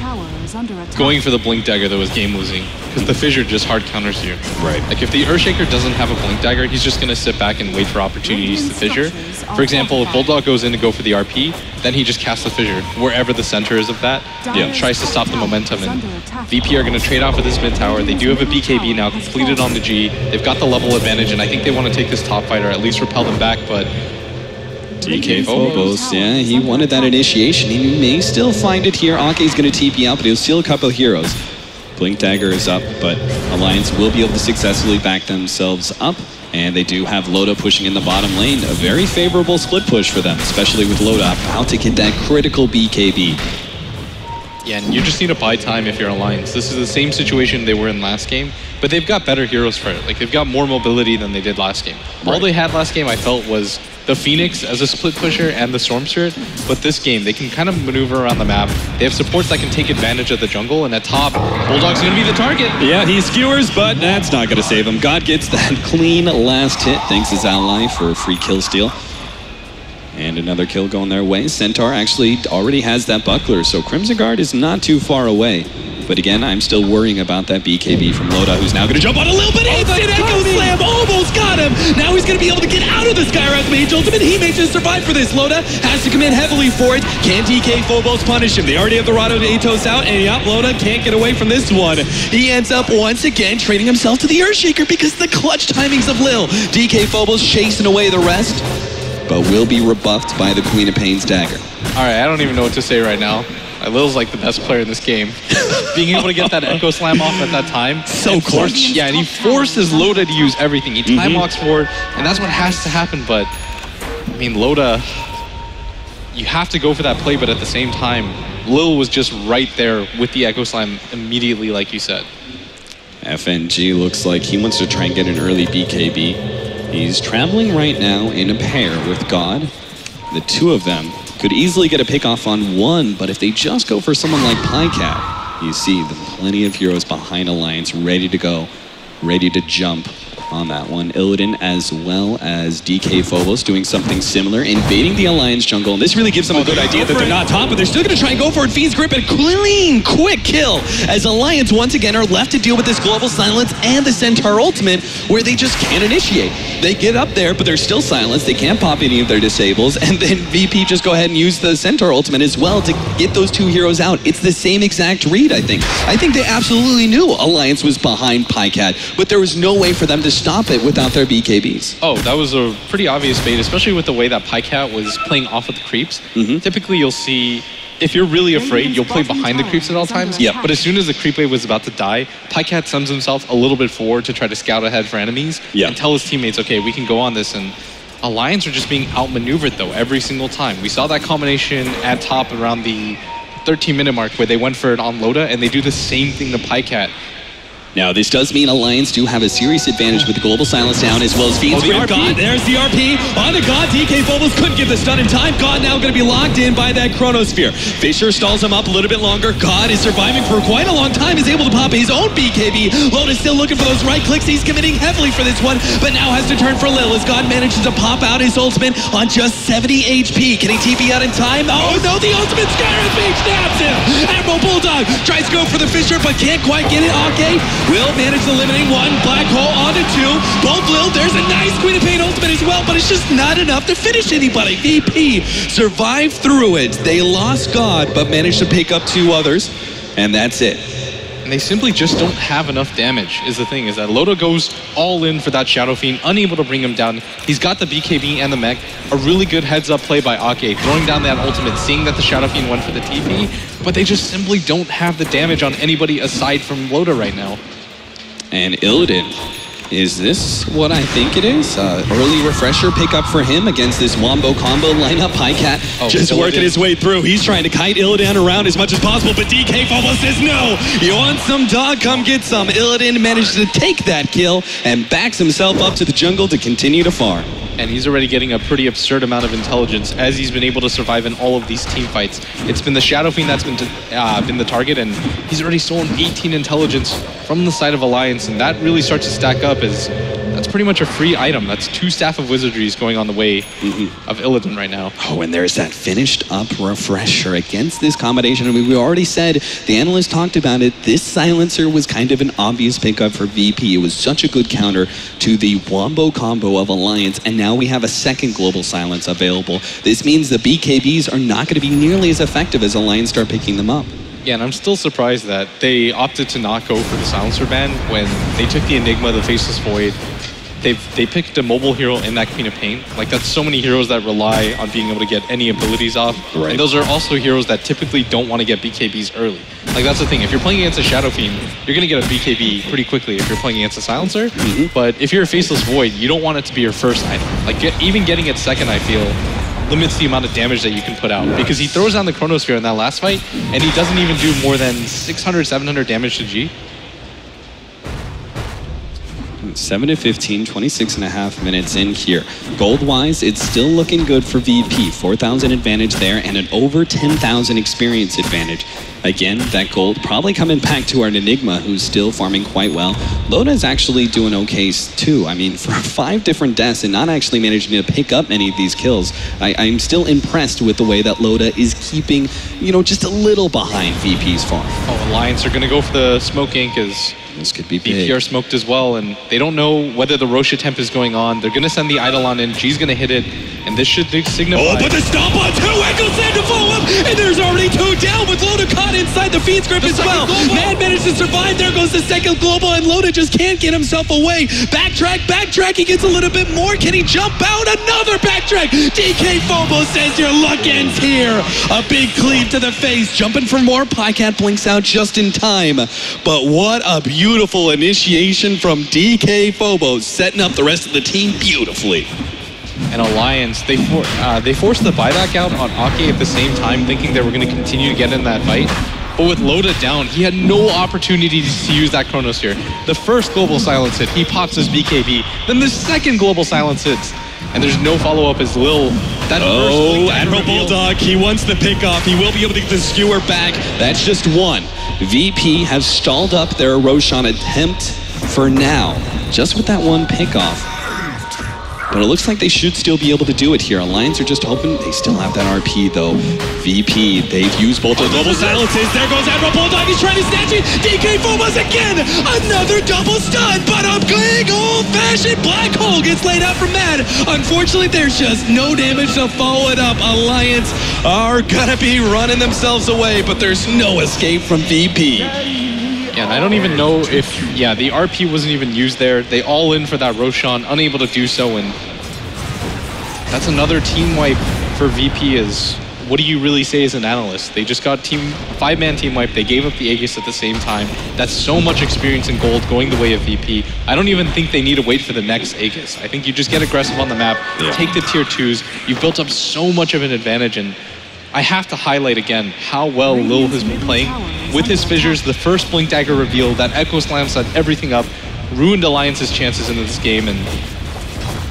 Going for the Blink Dagger, though, is game losing, because the Fissure just hard counters you. Right. Like, if the Earthshaker doesn't have a Blink Dagger, he's just going to sit back and wait for opportunities to Fissure. For example, if Bulldog goes in to go for the RP, then he just casts the Fissure, wherever the center is of that. Tries to stop the momentum, and VP are going to trade off of this mid tower. They do have a BKB now completed on the G. They've got the level advantage, and I think they want to take this top fight or at least repel them back, but DK Phobos, yeah, he wanted that initiation. He may still find it here. Ake's going to TP out, but he'll steal a couple of heroes. Blink Dagger is up, but Alliance will be able to successfully back themselves up. And they do have Loda pushing in the bottom lane. A very favorable split push for them, especially with Loda about to get that critical BKB. Yeah, and you just need to buy time if you're Alliance. This is the same situation they were in last game, but they've got better heroes for it. Like, they've got more mobility than they did last game. All they had last game, I felt, was the Phoenix as a split pusher and the Storm Spirit, but this game, they can kind of maneuver around the map. They have supports that can take advantage of the jungle, and at top, Bulldog's going to be the target. Yeah, he skewers, but that's not going to save him. God gets that clean last hit, thanks his ally for a free kill steal. And another kill going their way. Centaur actually already has that buckler, so Crimson Guard is not too far away. But again, I'm still worrying about that BKB from Loda, who's now going to jump on a little bit. Instant Echo Slam, almost got him. Now he's going to be able to get out of the Skywrath Mage Ultimate. He may just survive for this. Loda has to come in heavily for it. Can DK Phobos punish him? They already have the Rado de Atos out, and yep, Loda can't get away from this one. He ends up once again trading himself to the Earthshaker because the clutch timings of Lil. DK Phobos chasing away the rest, but will be rebuffed by the Queen of Pain's dagger. All right, I don't even know what to say right now. Lil's like the best player in this game. Being able to get that Echo Slam off at that time. So close. Yeah, and he forces Loda to use everything. He time walks forward, and that's what has to happen. But, I mean, Loda, you have to go for that play, but at the same time, Lil was just right there with the Echo Slam immediately, like you said. FNG looks like he wants to try and get an early BKB. He's traveling right now in a pair with God. The two of them could easily get a pick off on one, but if they just go for someone like Pycat, you see the plenty of heroes behind Alliance ready to go, ready to jump on that one. Illidan as well as DK Phobos doing something similar, invading the Alliance jungle, and this really gives them a good idea that they're not top, but they're still going to try and go for it. Fiend's Grip, and clean, quick kill, as Alliance once again are left to deal with this Global Silence and the Centaur Ultimate, where they just can't initiate. They get up there, but they're still silenced. They can't pop any of their disables, and then VP just go ahead and use the Centaur Ultimate as well to get those two heroes out. It's the same exact read, I think. I think they absolutely knew Alliance was behind Pycat, but there was no way for them to stop it without their BKBs. Oh, that was a pretty obvious bait, especially with the way that Pycat was playing off of the creeps. Typically, you'll see, if you're really afraid, you'll play behind the creeps at all times. Yeah. But as soon as the creep wave was about to die, Pycat sends himself a little bit forward to try to scout ahead for enemies and tell his teammates, okay, we can go on this. And Alliance are just being outmaneuvered, though, every single time. We saw that combination at top around the 13-minute mark where they went for it on Loda, and they do the same thing to Pycat. Now, this does mean Alliance do have a serious advantage with the Global Silence down, as well as Fiend's Grip. God, there's the RP on the God. DK Phobos couldn't get the stun in time. God now going to be locked in by that Chronosphere. Fissure stalls him up a little bit longer. God is surviving for quite a long time. He's able to pop his own BKB. Loda's still looking for those right clicks. He's committing heavily for this one, but now has to turn for Lil as God manages to pop out his ultimate on just 70 HP. Can he TP out in time? Oh no, the ultimate Skywrath Mage snaps him. Admiral Bulldog tries to go for the Fissure, but can't quite get it. Ake will manage to eliminate one. Black Hole onto two. Both Lil, there's a nice Queen of Pain ultimate as well, but it's just not enough to finish anybody. VP survived through it. They lost God, but managed to pick up two others, and that's it. And they simply just don't have enough damage, is the thing, is that Loda goes all in for that Shadow Fiend, unable to bring him down. He's got the BKB and the mech. A really good heads-up play by Ake, throwing down that ultimate, seeing that the Shadow Fiend went for the TP, but they just simply don't have the damage on anybody aside from Loda right now. And Illidan, is this what I think it is? Early refresher pickup for him against this Wombo combo lineup. Highcat just working his way through. He's trying to kite Illidan around as much as possible, but DK Fobo says no. You want some, dog? Come get some. Illidan managed to take that kill and backs himself up to the jungle to continue to farm. And he's already getting a pretty absurd amount of intelligence as he's been able to survive in all of these team fights. It's been the Shadow Fiend that's been the target, and he's already stolen 18 intelligence from the side of Alliance, and that really starts to stack up as that's pretty much a free item. That's 2 Staff of Wizardries going on the way of Illidan right now. Oh, and there's that finished up refresher against this combination. I mean, we already said, the analyst talked about it, this silencer was kind of an obvious pickup for VP. It was such a good counter to the Wombo combo of Alliance, and now we have a second global silence available. This means the BKBs are not going to be nearly as effective as Alliance start picking them up. Yeah, and I'm still surprised that they opted to not go for the silencer ban when they took the Enigma, the Faceless Void. They picked a mobile hero in that Queen of Pain. Like, that's so many heroes that rely on being able to get any abilities off. Right. And those are also heroes that typically don't want to get BKBs early. Like, that's the thing. If you're playing against a Shadow Fiend, you're going to get a BKB pretty quickly if you're playing against a silencer. But if you're a Faceless Void, you don't want it to be your first item. Like, even getting it second, I feel, limits the amount of damage that you can put out. Because he throws down the Chronosphere in that last fight, and he doesn't even do more than 600, 700 damage to G. 7 to 15, 26.5 minutes in here. Gold-wise, it's still looking good for VP. 4,000 advantage there and an over 10,000 experience advantage. Again, that gold probably coming back to our Enigma, who's still farming quite well. Loda's actually doing okay too. I mean, for 5 different deaths and not actually managing to pick up any of these kills, I'm still impressed with the way that Loda is keeping, you know, just a little behind VP's farm. Oh, Alliance are going to go for the smoke ink as this could be big. VP are smoked as well, and they don't know whether the Rosh attempt is going on. They're going to send the Eidolon in. G's going to hit it, and this should signify... Oh, but the stomp on 2! Echo Sand to follow up, and there's already 2 down with Loda caught inside the Fiend's grip as well. Man managed to survive. There goes the second global, and Loda just can't get himself away. Backtrack. He gets a little bit more. Can he jump out? Another backtrack. DK Fobo says your luck ends here. A big cleave to the face. Jumping for more. Pycat blinks out just in time. But what a beautiful initiation from DK Fobo, setting up the rest of the team beautifully. And Alliance, they forced the buyback out on Ake at the same time, thinking they were going to continue to get in that fight. But with Loda down, he had no opportunity to use that Chronosphere. The first global silence hit, he pops his BKB. Then the second global silence hits, and there's no follow-up as Lil... Admiral Bulldog, he wants the pick-off. He will be able to get the skewer back. That's just one. VP have stalled up their Roshan attempt for now, just with that one pick-off. But it looks like they should still be able to do it here. Alliance are just hoping they still have that RP, though. VP, they've used both their global silences. There goes Admiral Bulldog. He's trying to snatch it. DK Phobos again. Another double stun, but a big old-fashioned black hole gets laid out from that. Unfortunately, there's just no damage to follow it up. Alliance are gonna be running themselves away, but there's no escape from VP. Yeah, and I don't even know if, the RP wasn't even used there. They all in for that Roshan, unable to do so, and that's another team wipe for VP is, what do you really say as an analyst? They just got 5-man team wipe, they gave up the Aegis at the same time. That's so much experience in gold going the way of VP. I don't even think they need to wait for the next Aegis. I think you just get aggressive on the map, take the tier 2s, you've built up so much of an advantage, and I have to highlight again how well Lil has been playing. With his fissures, the first Blink Dagger reveal, that Echo Slam set everything up, ruined Alliance's chances in this game, and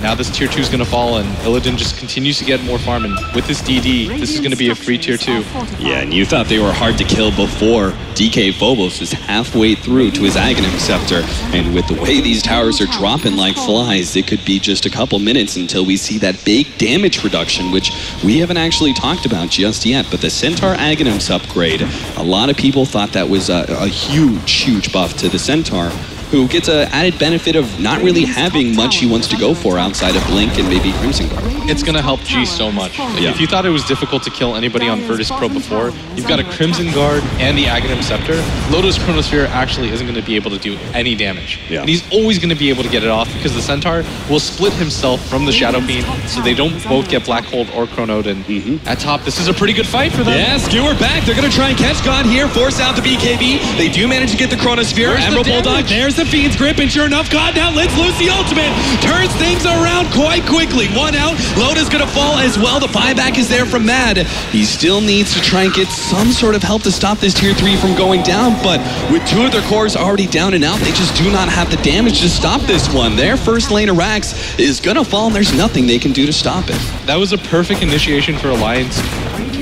Now this tier 2 is going to fall, and Illidan just continues to get more farm, and with this DD, this is going to be a free tier 2. Yeah, and you thought they were hard to kill before. DK Phobos is halfway through to his Aghanim Scepter, and with the way these towers are dropping like flies, it could be just a couple minutes until we see that big damage reduction, which we haven't actually talked about just yet. But the Centaur Aghanims upgrade, a lot of people thought that was a huge buff to the Centaur, who gets an added benefit of not really having much he wants to go for outside of Blink and maybe Crimson Guard. It's going to help G so much. Yeah. If you thought it was difficult to kill anybody on Virtus.Pro before, you've got a Crimson Guard and the Aghanim Scepter. Lotus Chronosphere actually isn't going to be able to do any damage. Yeah. And he's always going to be able to get it off because the Centaur will split himself from the Shadow Fiend, so they don't both get Black Hold or Chronoed. And at top, this is a pretty good fight for them. Yeah, Skewer back. They're going to try and catch God here, force out the BKB. They do manage to get the Chronosphere. Emerald Bulldog, there's the Fiend's grip, and sure enough, God now lets loose the ultimate. Turns things around quite quickly. One out. Loda's going to fall as well. The buyback is there from Mad. He still needs to try and get some sort of help to stop this tier 3 from going down, but with 2 of their cores already down and out, they just do not have the damage to stop this one. Their first lane of Rax is going to fall, and there's nothing they can do to stop it. That was a perfect initiation for Alliance.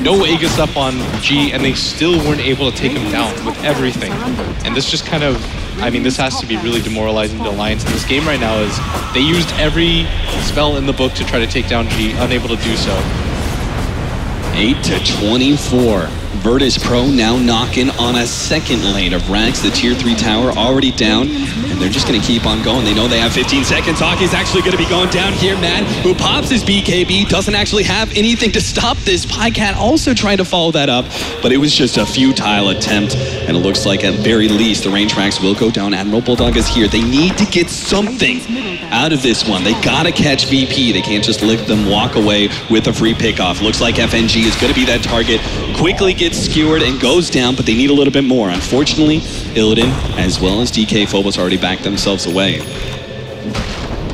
No Aegis up on G, and they still weren't able to take him down with everything. And this just kind of, I mean, this has to be really demoralizing to Alliance in this game right now, is they used every spell in the book to try to take down G, unable to do so. 8-24. Virtus.Pro now knocking on a second lane of Rax. The tier 3 tower already down, and they're just going to keep on going. They know they have 15 seconds. Aki's actually going to be going down here. Mad, who pops his BKB, doesn't actually have anything to stop this. Pycat also trying to follow that up, but it was just a futile attempt, and it looks like at very least the range Rax will go down. Admiral Bulldog is here. They need to get something out of this one. They got to catch VP. They can't just let them walk away with a free pickoff. Looks like FNG is going to be that target. Quickly gets skewered and goes down, but they need a little bit more. Unfortunately, Illidan as well as DK Phobos already backed themselves away.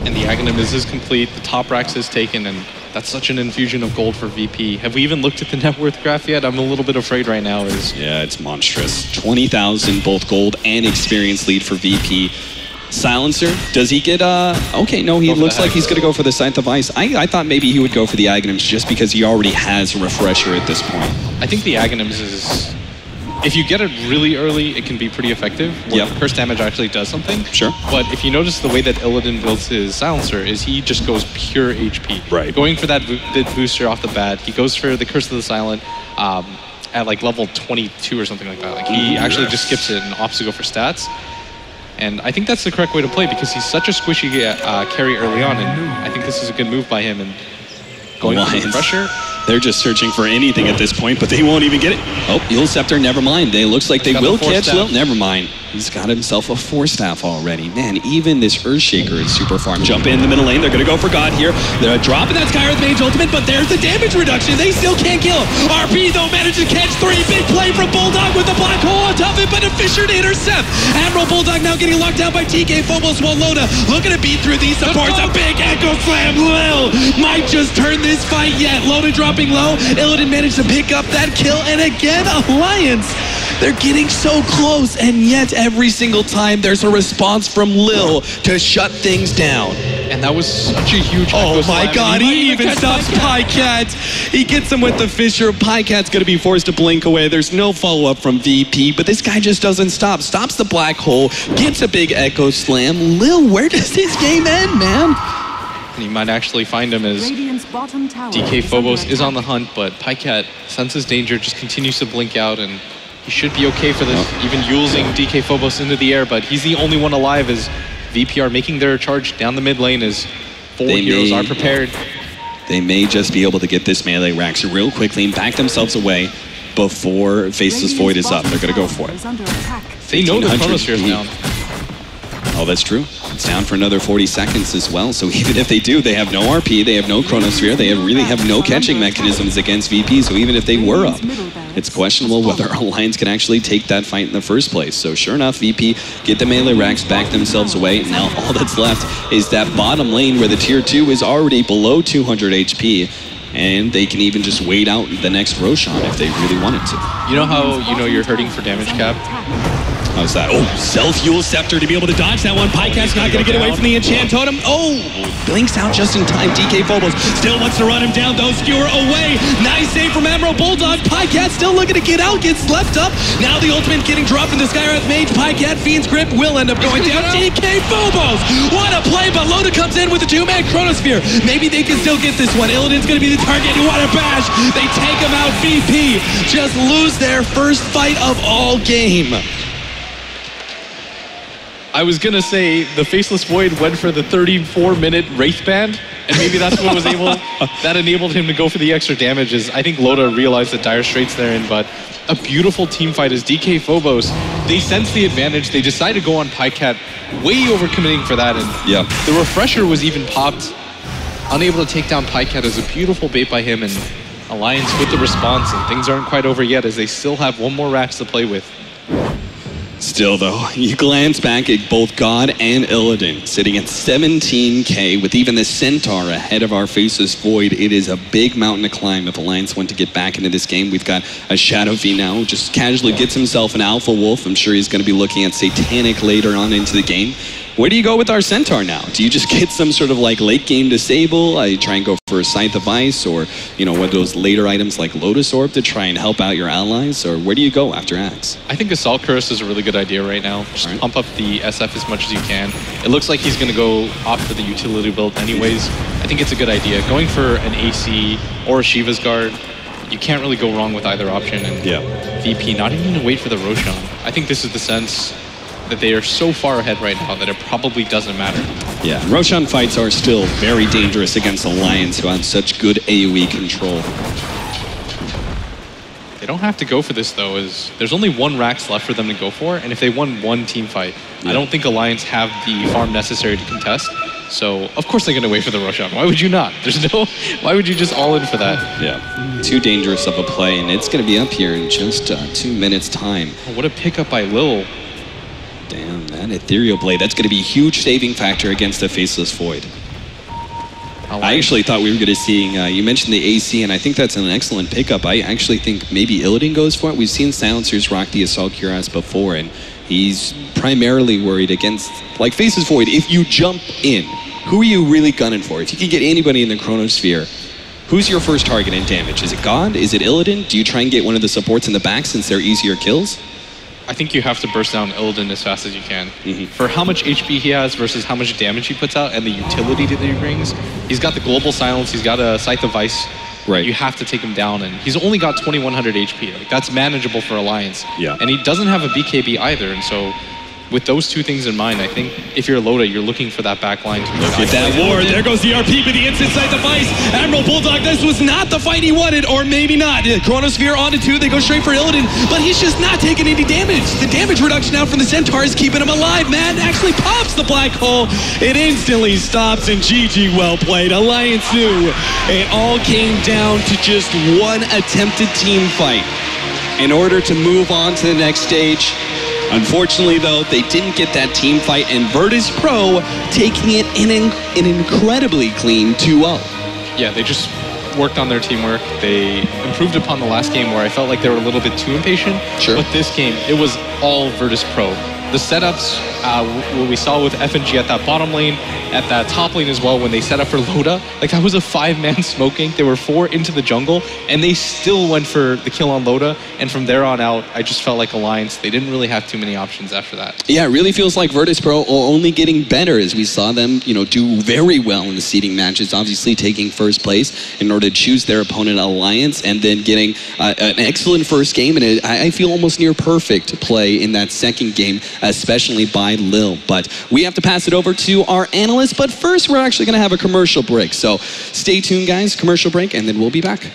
And the Aghanim is complete. The top Rax is taken, and that's such an infusion of gold for VP. Have we even looked at the net worth graph yet? I'm a little bit afraid right now. Yeah, it's monstrous. 20,000 both gold and experience lead for VP. Silencer, does he get, okay, no, he looks like he's going to go for the Scythe of Ice. I thought maybe he would go for the Aghanims just because he already has a refresher at this point. I think the Aghanims is, if you get it really early, it can be pretty effective. Yep. Curse damage actually does something. Sure. But if you notice the way that Illidan builds his Silencer is he just goes pure HP. Right. Going for that booster off the bat, he goes for the Curse of the Silent at like level 22 or something like that. Like he actually just skips it and opts to go for stats. And I think that's the correct way to play because he's such a squishy carry early on, and I think this is a good move by him. And going for the pressure. They're just searching for anything at this point, but they won't even get it. Oh, Eul Scepter, never mind. It looks like they will catch Lil. Never mind. He's got himself a 4-staff already. Man, even this Earthshaker is super farm. Jump in the middle lane. They're going to go for God here. They're dropping that Skywrath Mage ultimate, but there's the damage reduction. They still can't kill. RP, though, managed to catch 3. Big play from Bulldog with the black hole on top of it, but a Fisher to intercept. Admiral Bulldog now getting locked down by TK Phobos while Loda looking to beat through these supports. A big Echo Slam. Lil might just turn this fight yet. Loda dropping low. Illidan managed to pick up that kill, and again, Alliance. They're getting so close, and yet every single time there's a response from Lil to shut things down. And that was such a huge... Oh my god, he even stops Pycat. He gets him with the Fisher. Pycat's going to be forced to blink away. There's no follow-up from VP, but this guy just doesn't stop. Stops the black hole, gets a big Echo Slam. Lil, where does this game end, man? And you might actually find him as DK Phobos is on the hunt, but Pycat senses danger, just continues to blink out, and he should be okay for this, even using DK Phobos into the air, but he's the only one alive as VP are making their charge down the mid lane as 4 heroes are prepared. They may just be able to get this melee Rax real quickly and back themselves away before Faceless Void is up. They're going to go for it. They know the Chronosphere is down. Oh, that's true. It's down for another 40 seconds as well. So even if they do, they have no RP, they have no Chronosphere, they really have no catching mechanisms against VP. So even if they were up, it's questionable whether Alliance can actually take that fight in the first place. So sure enough, VP get the melee Rax, back themselves away. Now all that's left is that bottom lane where the tier 2 is already below 200 HP. And they can even just wait out the next Roshan if they really wanted to. You know how you know you're hurting for damage cap? How's that? Oh, Self-Fuel Scepter to be able to dodge that one. Pycat's not going to get away from the Enchant Totem. Oh, blinks out just in time. DK Phobos still wants to run him down, though. Skewer away. Nice save from Emerald Bulldog. Pycat still looking to get out, gets left up. Now the ultimate getting dropped into Skywrath Mage. Pycat, Fiend's Grip will end up going down. DK Phobos, what a play, but Loda comes in with a 2-man Chronosphere. Maybe they can still get this one. Illidan's going to be the target. What a bash. They take him out. VP just lose their first fight of all game. I was gonna say the Faceless Void went for the 34-minute Wraith Band, and maybe that's what was that enabled him to go for the extra damages. I think Loda realized the dire straits they're in, but a beautiful team fight as DK Phobos. They sense the advantage. They decide to go on Pycat, way overcommitting for that, and the Refresher was even popped, unable to take down Pycat. As a beautiful bait by him, and Alliance with the response, and things aren't quite over yet as they still have one more Rax to play with. Still, though, you glance back at both God and Illidan sitting at 17K with even the Centaur ahead of our Faceless Void. It is a big mountain to climb if Alliance want to get back into this game. We've got a Shadow V now, who just casually gets himself an Alpha Wolf. I'm sure he's going to be looking at Satanic later on into the game. Where do you go with our Centaur now? Do you just get some sort of like late game disable? You try and go for a Scythe of Ice, or you know, one of those later items like Lotus Orb to try and help out your allies? Or where do you go after Axe? I think Assault Curse is a really good idea right now. Just pump up the SF as much as you can. It looks like he's going to go opt for the utility build anyways. I think it's a good idea. Going for an AC or a Shiva's Guard, you can't really go wrong with either option. And VP not even going to wait for the Roshan. I think this is the sense that they are so far ahead right now that it probably doesn't matter. Yeah, Roshan fights are still very dangerous against Alliance, who have such good AoE control. They don't have to go for this, though, as there's only one Rax left for them to go for, and if they won one team fight, I don't think Alliance have the farm necessary to contest. So, of course they're going to wait for the Roshan. Why would you not? Why would you just all in for that? Yeah, too dangerous of a play, and it's going to be up here in just 2 minutes' time. Oh, what a pickup by Lil. Damn, that Ethereal Blade, that's going to be a huge saving factor against the Faceless Void. I actually thought we were going to see, you mentioned the AC, and I think that's an excellent pickup. I actually think maybe Illidan goes for it. We've seen Silencers rock the Assault Cuirass before, and he's primarily worried against, like Faceless Void, if you jump in, who are you really gunning for? If you can get anybody in the Chronosphere, who's your first target in damage? Is it God? Is it Illidan? Do you try and get one of the supports in the back since they're easier kills? I think you have to burst down Illidan as fast as you can. For how much HP he has versus how much damage he puts out and the utility that he brings, he's got the Global Silence, he's got a Scythe of Ice. Right. You have to take him down, and he's only got 2100 HP. Like, that's manageable for Alliance. Yeah. And he doesn't have a BKB either, and so with those two things in mind, I think if you're Loda, you're looking for that back line to get that ward. There goes the RP with the instant Scythe of Ice. Emerald Bulldog, this was not the fight he wanted, or maybe not. Chronosphere onto 2, they go straight for Illidan, but he's just not taking any damage. The damage reduction out from the Centaur is keeping him alive. Mad actually pops the black hole. It instantly stops, and GG, well played. Alliance knew it all came down to just one attempted team fight in order to move on to the next stage. Unfortunately, though, they didn't get that team fight, and Virtus.Pro taking it in an incredibly clean 2-0. Yeah, they just worked on their teamwork. They improved upon the last game where I felt like they were a little bit too impatient. Sure. But this game, it was all Virtus.Pro. The setups, what we saw with FNG at that bottom lane, at that top lane as well, when they set up for Loda, like that was a 5-man smoking. There were 4 into the jungle, and they still went for the kill on Loda. And from there on out, I just felt like Alliance, they didn't really have too many options after that. Yeah, it really feels like Virtus.Pro are only getting better as we saw them, do very well in the seeding matches, obviously taking first place in order to choose their opponent Alliance, and then getting an excellent first game, and I feel almost near perfect play in that second game, especially by Lil. But we have to pass it over to our analyst, but first we're actually going to have a commercial break. So stay tuned, guys, commercial break, and then we'll be back.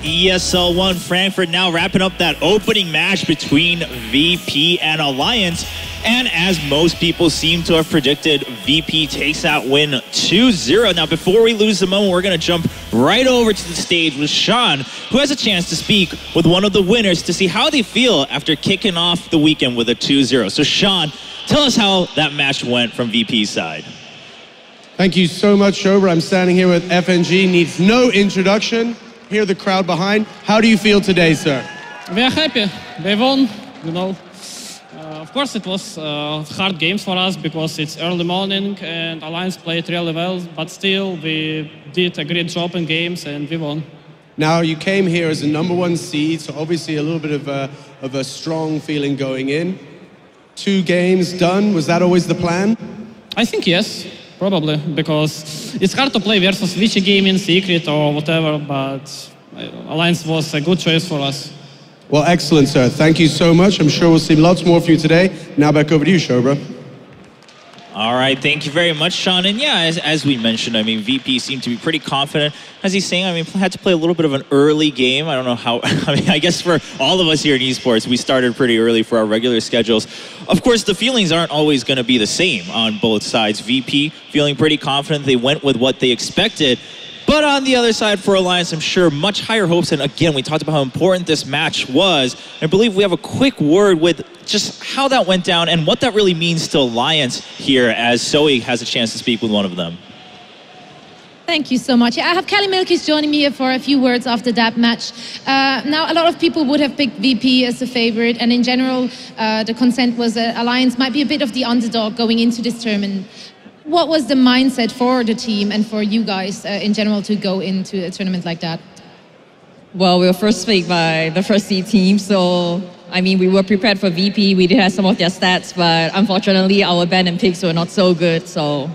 ESL One Frankfurt now wrapping up that opening match between VP and Alliance. And as most people seem to have predicted, VP takes that win 2-0. Now, before we lose the moment, we're going to jump right over to the stage with Sean, who has a chance to speak with one of the winners to see how they feel after kicking off the weekend with a 2-0. So, Sean, tell us how that match went from VP's side. Thank you so much, Shober. I'm standing here with FNG. Needs no introduction. Hear the crowd behind. How do you feel today, sir? We are happy. They won, you know. Of course, it was hard games for us because it's early morning and Alliance played really well, but still we did a great job in games and we won. Now, you came here as a #1 seed, so obviously a little bit of a strong feeling going in. 2 games done. Was that always the plan? I think yes. Probably, because it's hard to play versus Vichy game in secret or whatever, but Alliance was a good choice for us. Well, excellent, sir. Thank you so much. I'm sure we'll see lots more of you today. Now back over to you, Shobra. All right, thank you very much, Sean. And yeah, as we mentioned, I mean, VP seemed to be pretty confident. As he's saying, I mean, had to play a little bit of an early game. I don't know how, I mean, I guess for all of us here in esports, we started pretty early for our regular schedules. Of course, the feelings aren't always going to be the same on both sides. VP feeling pretty confident they went with what they expected. But on the other side for Alliance, I'm sure much higher hopes. And again, we talked about how important this match was. I believe we have a quick word with just how that went down and what that really means to Alliance here, as SCII has a chance to speak with one of them. Thank you so much. Yeah, I have Kelly Milkis joining me here for a few words after that match. Now, a lot of people would have picked VP as a favorite, and in general, the consent was that Alliance might be a bit of the underdog going into this tournament. What was the mindset for the team and for you guys in general to go into a tournament like that? Well, we were first picked by the first seed team, so I mean, we were prepared for VP. We did have some of their stats, but unfortunately, our ban and picks were not so good. So,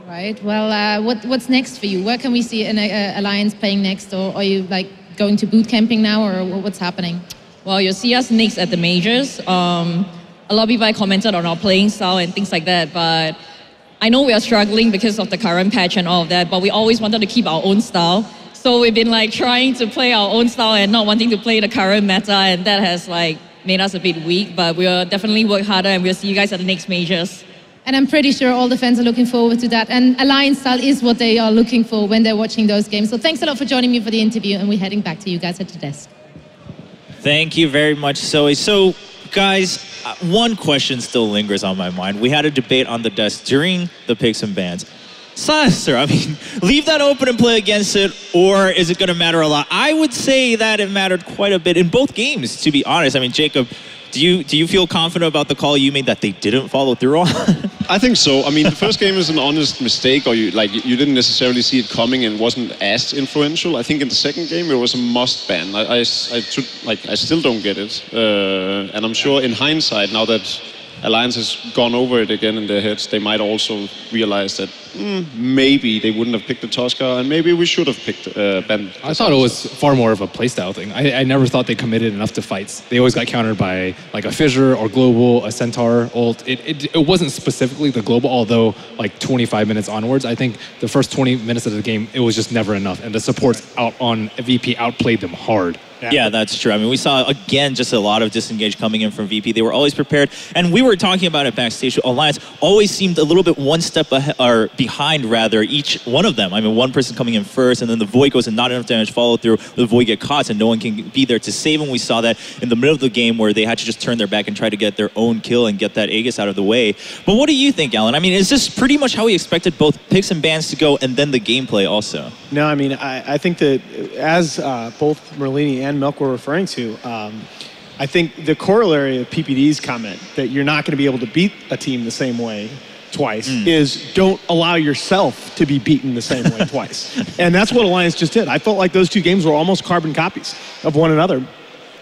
right. Well, what's next for you? Where can we see an Alliance playing next, or are you like going to boot camping now, or what's happening? Well, you'll see us next at the majors. A lot of people have commented on our playing style and things like that, but I know we are struggling because of the current patch and all of that, but we always wanted to keep our own style. So we've been like trying to play our own style and not wanting to play the current meta, and that has like made us a bit weak, but we'll definitely work harder and we'll see you guys at the next majors. And I'm pretty sure all the fans are looking forward to that. And Alliance style is what they are looking for when they're watching those games. So thanks a lot for joining me for the interview, and we're heading back to you guys at the desk. Thank you very much, SCII. So, guys, one question still lingers on my mind. We had a debate on the desk during the picks and bans. Sir, I mean, leave that open and play against it, or is it going to matter a lot? I would say that it mattered quite a bit in both games, to be honest. I mean, Jacob, do you feel confident about the call you made that they didn't follow through on? I think so. I mean, the first game is an honest mistake, or you didn't necessarily see it coming and wasn't as influential. I think in the second game it was a must ban. I still don't get it, and I'm sure in hindsight, now that Alliance has gone over it again in their heads, they might also realize that maybe they wouldn't have picked the Tusker, and maybe we should have picked Ben. I thought it was far more of a playstyle thing. I never thought they committed enough to fights. They always got countered by like a Fissure or Global, a Centaur ult. It wasn't specifically the Global, although like 25 minutes onwards, I think the first 20 minutes of the game, it was just never enough. And the supports out on VP outplayed them hard. Yeah, that's true. I mean, we saw, again, just a lot of disengage coming in from VP. They were always prepared. And we were talking about it backstage. Alliance always seemed a little bit one step ahead, or behind, rather, each one of them. I mean, one person coming in first, and then the Void goes and not enough damage follow through. The Void get caught, and no one can be there to save him. We saw that in the middle of the game where they had to just turn their back and try to get their own kill and get that Aegis out of the way. But what do you think, Alan? I mean, is this pretty much how we expected both picks and bans to go, and then the gameplay also? No, I mean, I think that as both Merlini and Milk were referring to, I think the corollary of PPD's comment that you're not going to be able to beat a team the same way twice is don't allow yourself to be beaten the same way twice. And that's what Alliance just did. I felt like those two games were almost carbon copies of one another,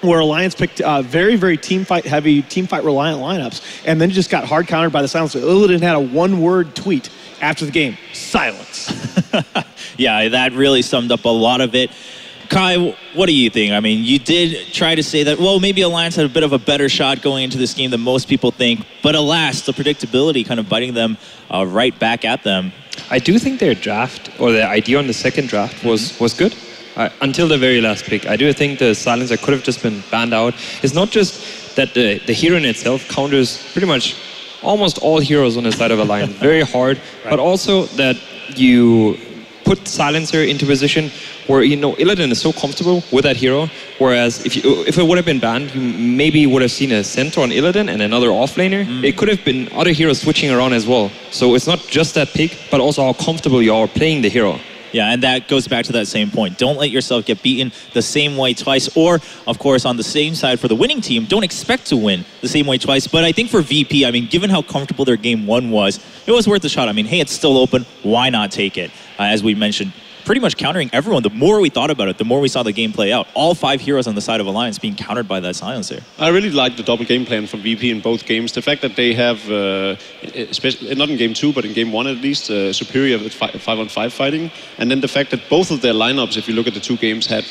where Alliance picked very, very team fight heavy, team fight reliant lineups, and then just got hard countered by the Silencer. Illidan had a one-word tweet after the game: silence. Yeah, that really summed up a lot of it. Kai, what do you think? I mean, you did try to say that, well, maybe Alliance had a bit of a better shot going into this game than most people think, but alas, the predictability kind of biting them right back at them. I do think their draft, or their idea on the second draft was good. Until the very last pick. I do think the Silencer could have just been banned out. It's not just that the hero in itself counters pretty much almost all heroes on the side of Alliance very hard, but also that you put Silencer into position where, you know, Illidan is so comfortable with that hero, whereas if it would have been banned, you maybe would have seen a Centaur on Illidan and another offlaner. It could have been other heroes switching around as well. So it's not just that pick, but also how comfortable you are playing the hero. Yeah, and that goes back to that same point. Don't let yourself get beaten the same way twice. Or, of course, on the same side for the winning team, don't expect to win the same way twice. But I think for VP, I mean, given how comfortable their game one was, it was worth a shot. I mean, hey, it's still open. Why not take it? As we mentioned, pretty much countering everyone. The more we thought about it, the more we saw the game play out. All 5 heroes on the side of Alliance being countered by that Silencer. I really like the double game plan from VP in both games. The fact that they have, especially not in game 2, but in game 1 at least, superior 5-on-5 fighting. And then the fact that both of their lineups, if you look at the 2 games, had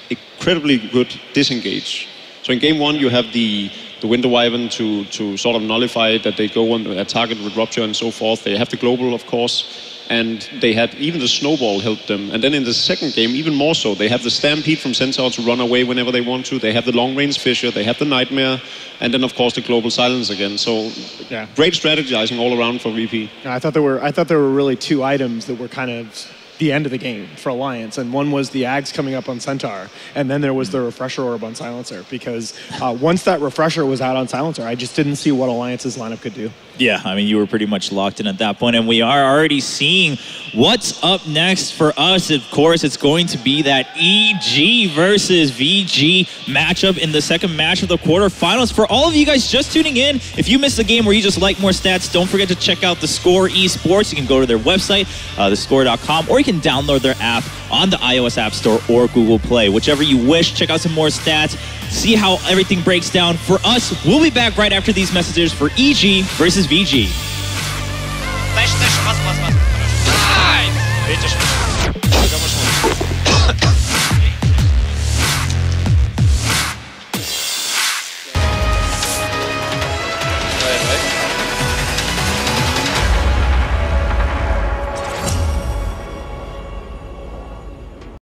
incredibly good disengage. So in game 1, you have the Winter Wyvern to sort of nullify that they go on a target with Rupture and so forth. They have the Global, of course. And they had, even the Snowball helped them. And then in the second game, even more so, they have the Stampede from Centaur to run away whenever they want to. They have the long-range Fissure, they have the Nightmare, and then, of course, the Global Silence again. So, yeah, great strategizing all around for VP. I thought there were really 2 items that were kind of the end of the game for Alliance, and one was the Ags coming up on Centaur, and then there was the Refresher Orb on Silencer, because once that Refresher was out on Silencer, I just didn't see what Alliance's lineup could do. Yeah, I mean, you were pretty much locked in at that point, and we are already seeing what's up next for us. Of course, it's going to be that EG versus VG matchup in the second match of the quarterfinals. For all of you guys just tuning in, if you missed the game where you just like more stats, don't forget to check out theScore eSports. You can go to their website, theScore.com, or you can download their app on the iOS App Store or Google Play. Whichever you wish, check out some more stats, see how everything breaks down. For us, we'll be back right after these messages for EG versus VG. Bitte schön.